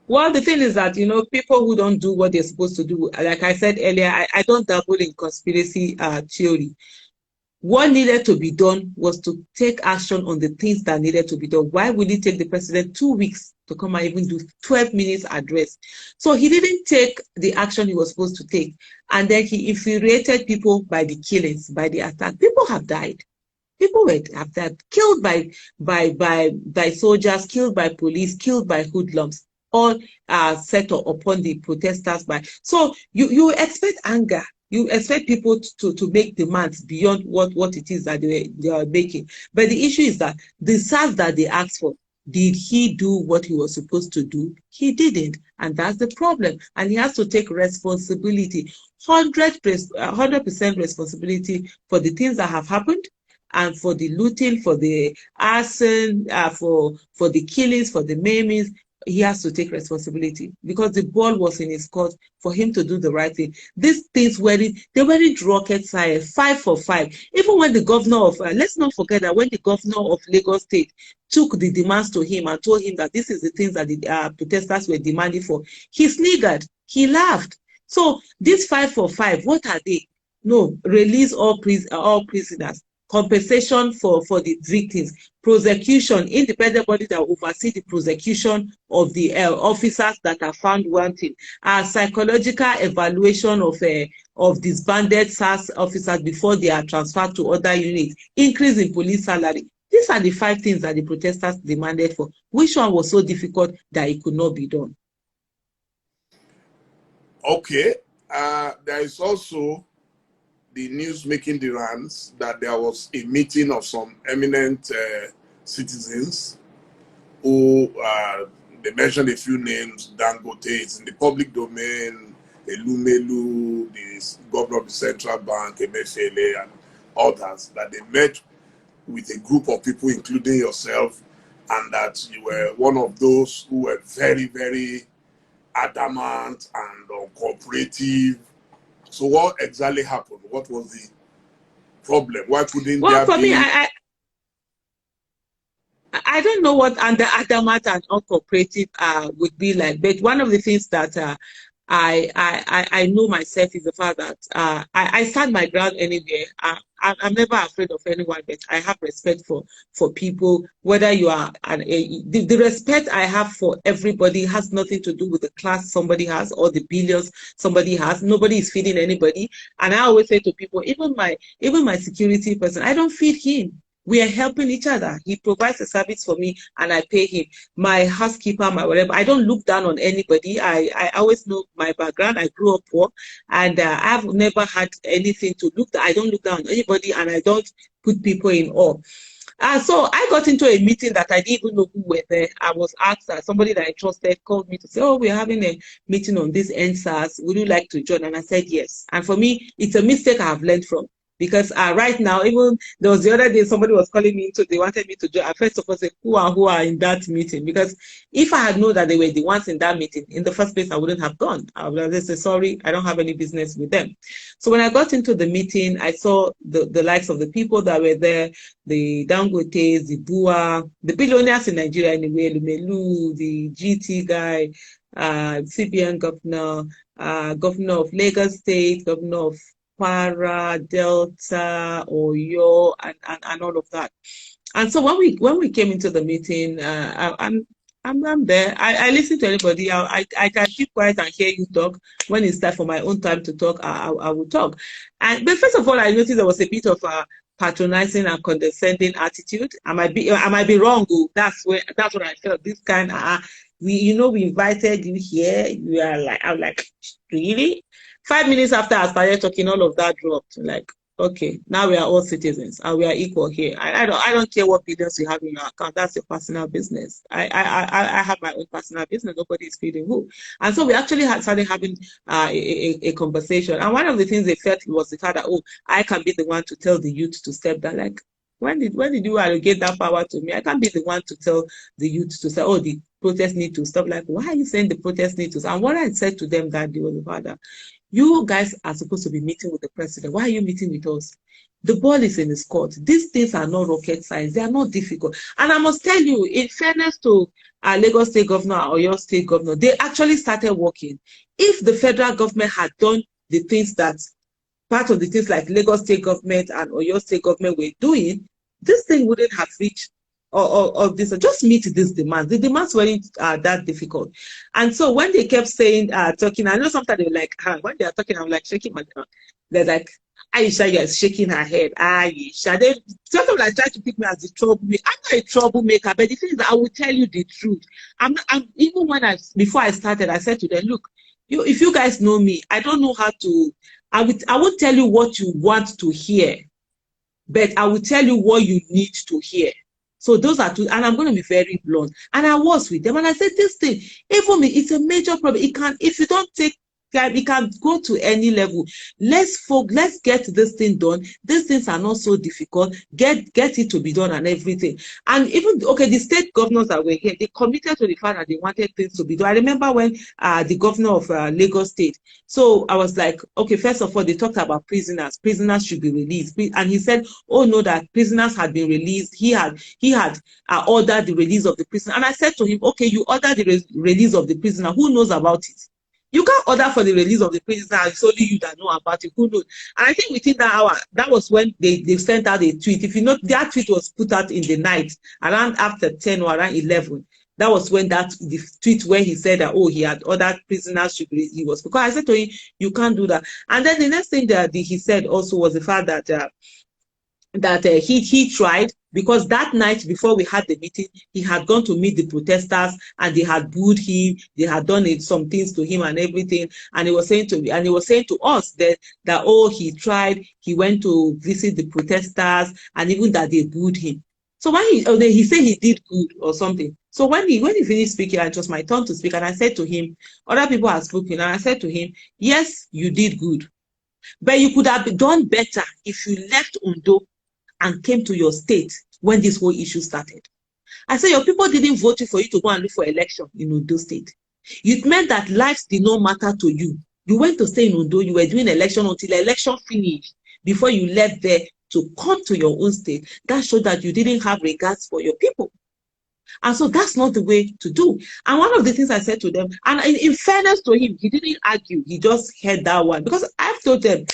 Well, the thing is that, people who don't do what they're supposed to do, like I said earlier, I don't dabble in conspiracy theory. What needed to be done was to take action on the things that needed to be done. Why would it take the president 2 weeks to come and even do 12 minutes address? So he didn't take the action he was supposed to take. And then he infuriated people by the killings, by the attack. People have died. People have died, killed by soldiers, killed by police, killed by hoodlums, all set upon the protesters. So you expect anger. You expect people to make demands beyond what it is that they are making. But the issue is that the SARS that they asked for, did he do what he was supposed to do? He didn't. And that's the problem. And he has to take responsibility, 100% responsibility for the things that have happened, and for the looting, for the arson, for the killings, for the maimings. He has to take responsibility, because the ball was in his court for him to do the right thing. These things they weren't rocket science, 5 for 5. Even when the governor of, let's not forget that when the governor of Lagos State took the demands to him and told him that this is the things that the protesters were demanding for, he sniggered, he laughed. So these 5 for 5, what are they? No, release all prisoners, compensation for the victims, prosecution, independent body that oversee the prosecution of the officers that are found wanting, psychological evaluation of disbanded SARS officers before they are transferred to other units, increase in police salary. These are the 5 things that the protesters demanded for. Which one was so difficult that it could not be done? Okay. There is also the news making the rounds that there was a meeting of some eminent citizens who, they mentioned a few names, Dangote, it's in the public domain, Elumelu, the governor of the central bank, Emefiele, and others, that they met with a group of people, including yourself, and that you were one of those who were very, very adamant and uncooperative. So what exactly happened? What was the problem? Why couldn't well, there for be... me, I don't know what under adamant and uncooperative would be like, but one of the things that I know myself is the fact that I stand my ground anywhere. I'm never afraid of anyone, but I have respect for people, whether you are the respect I have for everybody has nothing to do with the class somebody has or the billions somebody has. Nobody is feeding anybody. And I always say to people, even my security person, I don't feed him. We are helping each other. He provides a service for me and I pay him. My housekeeper, my whatever, I don't look down on anybody. I always know my background. I grew up poor and I've never had anything to look down. I don't look down on anybody and I don't put people in awe. So I got into a meeting that I didn't even know who were there. I was asked, somebody that I trusted called me to say, oh, we're having a meeting on this NSAS. Would you like to join? And I said, yes. And for me, it's a mistake I have learned from. Because right now, even there was the other day, somebody was calling me they wanted me to join. I first of all said, who are in that meeting? Because if I had known that they were the ones in that meeting, in the first place, I wouldn't have gone. I would have just said, sorry, I don't have any business with them. So when I got into the meeting, I saw the likes of the people that were there, the Dangotes, the Bua, the billionaires in Nigeria anyway, Lumelu, the GT guy, CBN governor, governor of Lagos State, governor of Para, Delta, Oyo, and all of that. And so when we came into the meeting, I'm there. I listen to anybody. I can keep quiet and hear you talk. When it's time for my own time to talk, I will talk. But first of all, I noticed there was a bit of a patronizing and condescending attitude. I might be wrong. That's what I felt. This kind we invited you here. You are like, I'm like, really? 5 minutes after I started talking, all of that dropped. Like, okay, now we are all citizens and we are equal here. I don't care what billions you have in your account. That's your personal business. I have my own personal business. Nobody is feeding who. And so we actually started having a conversation. And one of the things they felt was the fact that, oh, I can be the one to tell the youth to step down. Like, when did you allocate that power to me? I can't be the one to tell the youth to say, oh, the protest need to stop. Like, why are you saying the protest need to stop? And what I said to them that day was the fact that you guys are supposed to be meeting with the president. Why are you meeting with us? The ball is in his court. These things are not rocket science. They are not difficult. And I must tell you, in fairness to our Lagos State governor or your state governor, they actually started working. If the federal government had done the things that part of the things like Lagos State government and Oyo State government were doing, this thing wouldn't have reached or this. Just meet these demands. The demands weren't that difficult. And so when they kept saying, talking, I know sometimes they were like, when they are talking, I'm like shaking my head. They're like, Aisha, you're shaking her head. Aisha, they sort of like trying to pick me as the troublemaker. I'm not a troublemaker, but the thing is that I will tell you the truth. Even when before I started, I said to them, look, if you guys know me, I don't know how to. I won't tell you what you want to hear, but I will tell you what you need to hear. So those are two, and I'm going to be very blunt. And I was with them, and I said, this thing, even me, it's a major problem. If you don't take time, it can go to any level. Let's get this thing done. These things are not so difficult. Get it to be done and everything. And even, okay, the state governors that were here, they committed to the fact that they wanted things to be done. I remember when the governor of Lagos State, so I was like, okay, first of all, they talked about prisoners. Prisoners should be released. And he said, oh no, that prisoners had been released. He had ordered the release of the prisoner. And I said to him, okay, you ordered the release of the prisoner. Who knows about it? You can't order for the release of the prisoner. It's only you that know about it. Who knows? And I think within that hour, that was when they sent out a tweet. If you know, that tweet was put out in the night, around after 10 or around 11. That was when the tweet where he said that, oh, he had ordered prisoners to be, he was, because I said to him, you can't do that. And then the next thing that he said also was the fact that he tried, because that night before we had the meeting, he had gone to meet the protesters and they had booed him, they had done some things to him and everything. And he was saying to us that oh, he tried, he went to visit the protesters and even that they booed him. So when he said he did good or something. So when he finished speaking, it was my turn to speak, and I said to him, other people have spoken, and I said to him, yes, you did good, but you could have done better if you left Ondo and came to your state when this whole issue started. I said, your people didn't vote for you to go and look for election in Ondo State. It meant that lives did not matter to you. You went to stay in Ondo, you were doing election until the election finished before you left there to come to your own state. That showed that you didn't have regards for your people. And so that's not the way to do. And one of the things I said to them, and in fairness to him, he didn't argue. He just heard that one. Because I've told them,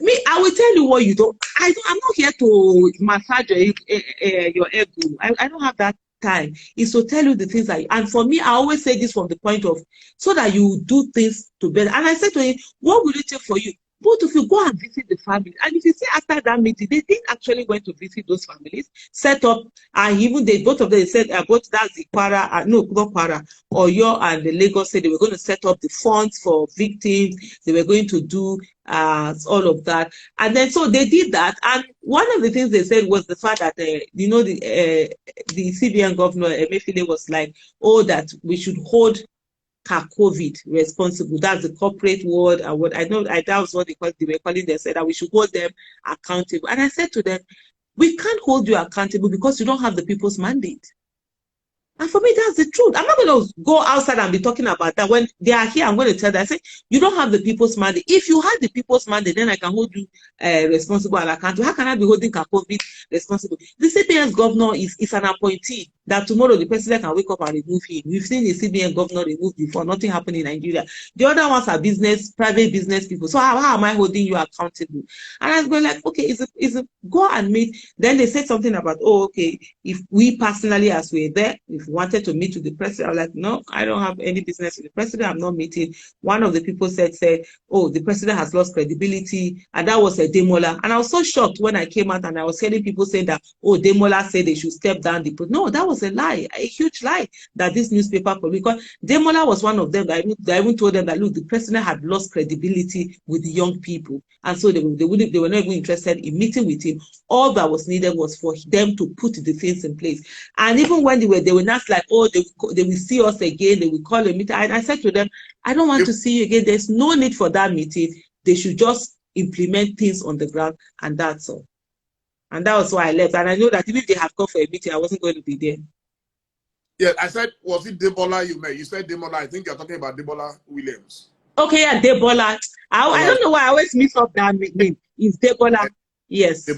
I will tell you what you don't. I'm not here to massage your ego. I don't have that time. It's to tell you the things and for me, I always say this from the point of, so that you do things to better. And I said to him, what will it take for you? Both of you go and visit the family. And if you see after that meeting, they didn't actually went to visit those families, set up, and even both of them said, both that's the Kwara, no, not Kwara, Oyo and the Lagos said they were going to set up the funds for victims. They were going to do all of that. And then so they did that. And one of the things they said was the fact that, the CBN governor, Emefiele, was like, oh, that we should hold COVID responsible. That's the corporate word. And what I know, that was what they were calling. They said that we should hold them accountable. And I said to them, we can't hold you accountable because you don't have the people's mandate. And for me, that's the truth. I'm not going to go outside and be talking about that. When they are here, I'm going to tell them, I say, you don't have the people's mandate. If you had the people's mandate, then I can hold you responsible and accountable. How can I be holding COVID responsible? The CBN governor is an appointee that tomorrow the president can wake up and remove him. We've seen the CBN governor removed before. Nothing happened in Nigeria. The other ones are private business people. So how am I holding you accountable? And I was going like, okay, is it go and meet. Then they said something about, oh, okay, if we personally, as we're there, if we wanted to meet with the president, I was like, no, I don't have any business with the president. I'm not meeting. One of the people said, oh, the president has lost credibility. And that was a Demola. And I was so shocked when I came out and I was hearing people saying that, oh, Demola said they should step down. No, that was a lie, a huge lie that this newspaper, because Demola was one of them that I even told them that, look, the president had lost credibility with the young people. And so they were not even interested in meeting with him. All that was needed was for them to put the things in place. And even when they were not like, oh, they will see us again, they will call a meeting. I said to them, I don't want to see you again. There's no need for that meeting. They should just implement things on the ground, and that's all. And that was why I left. And I know that even if they had come for a meeting, I wasn't going to be there. Yeah, I said, was it Debola you met? You said Demola. I think you're talking about Debola Williams. Okay, yeah, Debola. I don't know why I always mix up that name. It's Debola. Yes.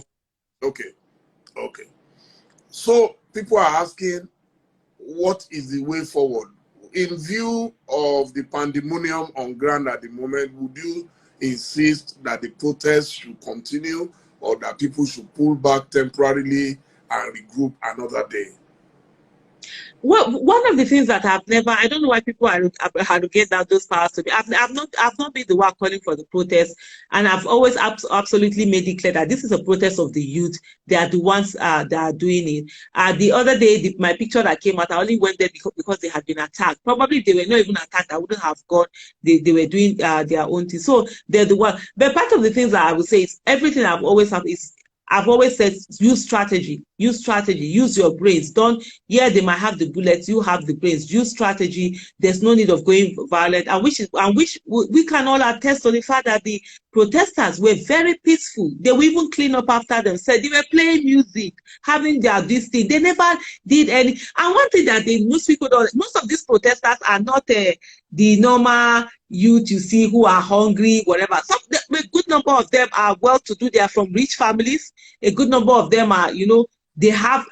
Okay. So people are asking, what is the way forward? In view of the pandemonium on ground at the moment, would you insist that the protests should continue or that people should pull back temporarily and regroup another day? Well, one of the things that I don't know why people are to get out those powers to me. I've not been the one calling for the protest, and I've always absolutely made it clear that this is a protest of the youth. They are the ones that are doing it. The other day, my picture that came out, I only went there because they had been attacked. Probably if they were not even attacked, I wouldn't have gone. They were doing their own thing. So they're the one. But part of the things that I would say is everything I've always said, use strategy, use your brains. They might have the bullets, you have the brains. Use strategy. There's no need of going violent. And we can all attest to the fact that the protesters were very peaceful. They will even clean up after themselves. They were playing music, having this thing. They never did any. And one thing that most of these protesters are not the normal youth you see who are hungry, whatever. A good number of them are well-to-do. They are from rich families. A good number of them are, they have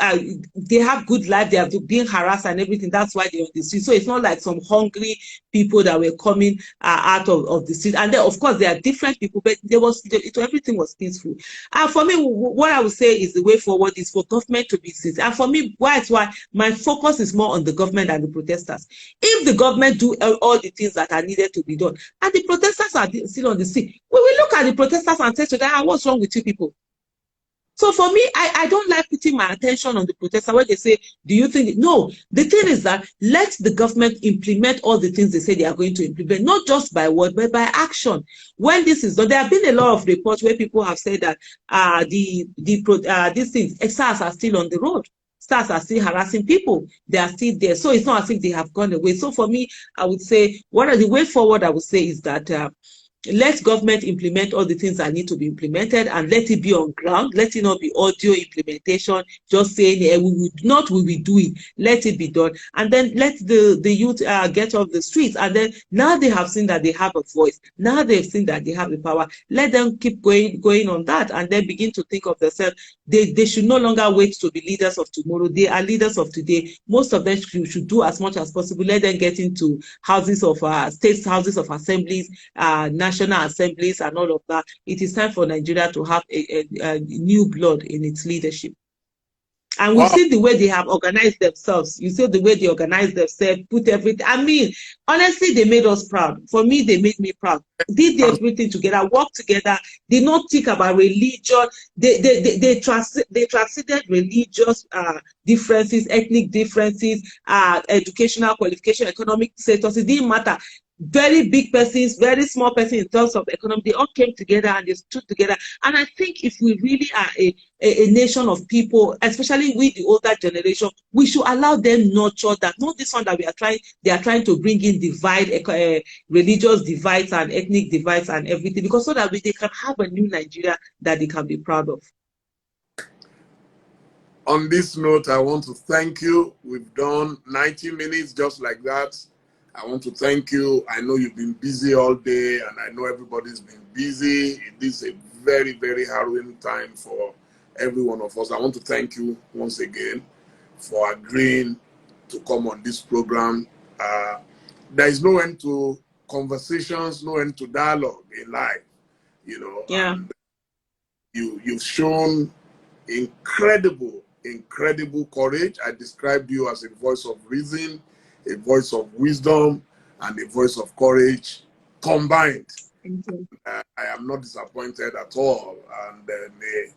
good life. They have been harassed and everything. That's why they're on the street. So it's not like some hungry people that were coming out of the street. And then, of course, there are different people, but everything was peaceful. And for me, what I would say is the way forward is for government to be sincere. And for me, why my focus is more on the government and the protesters. If the government do all the things that are needed to be done, and the protesters are still on the street, we will look at the protesters and say to them, what's wrong with you people? So for me, I don't like putting my attention on the protester when they say, do you think? No, the thing is that let the government implement all the things they say they are going to implement, not just by word, but by action. When this is done, there have been a lot of reports where people have said that these things, SARS are still on the road. SARS are still harassing people. They are still there. So it's not as if they have gone away. So for me, I would say, the way forward, I would say is that let government implement all the things that need to be implemented, and let it be on ground. Let it not be audio implementation, just saying, we will do it. Let it be done. And then let the youth get off the streets. And then now they have seen that they have a voice. Now they've seen that they have the power. Let them keep going on that, and then begin to think of themselves. They should no longer wait to be leaders of tomorrow. They are leaders of today. Most of them should do as much as possible. Let them get into houses of states, houses of assemblies, national national assemblies and all of that. It is time for Nigeria to have a new blood in its leadership. And we see the way they have organized themselves. You see the way they organize themselves, put everything. I mean, honestly, they made us proud. For me, they made me proud. Did everything together, work together. Did not think about religion. They transcended religious differences, ethnic differences, educational qualification, economic status. It didn't matter. Very big persons, very small persons in terms of economy, they all came together and they stood together. And I think if we really are a nation of people, especially with the older generation, we should allow them nurture that. Not this one that they are trying to bring in religious divides and ethnic divides and everything, because so that they can have a new Nigeria that they can be proud of. On this note, I want to thank you. We've done 90 minutes just like that. I want to thank you. I know you've been busy all day, and I know everybody's been busy. It is a very, very harrowing time for every one of us. I want to thank you once again for agreeing to come on this program. There is no end to conversations, no end to dialogue in life, you know. Yeah. And you've shown incredible courage. I described you as a voice of reason, a voice of wisdom, and a voice of courage combined. I am not disappointed at all. And may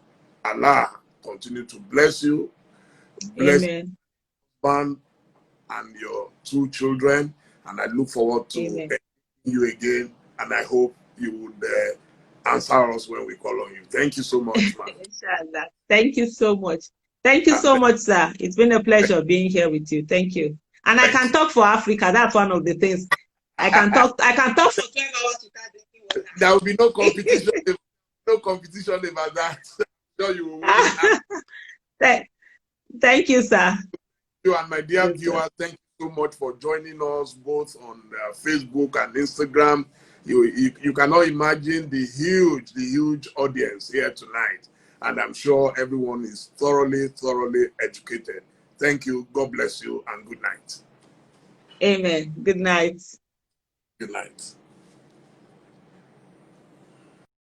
Allah continue to bless you, bless Amen. you and your 2 children. And I look forward to Amen. you again. And I hope you would answer us when we call on you. Thank you so much, man. Inshallah. Thank you so much. Thank you so much, sir. It's been a pleasure being here with you. Thank you. And I can talk for Africa. That's one of the things. I can talk for 12 hours without drinking water. There will be no competition. No competition about that. Sure you will win. Thank you, sir. You and my dear viewers, thank you so much for joining us both on Facebook and Instagram. You cannot imagine the huge audience here tonight. And I'm sure everyone is thoroughly educated. Thank you. God bless you and good night. Amen. Good night. Good night.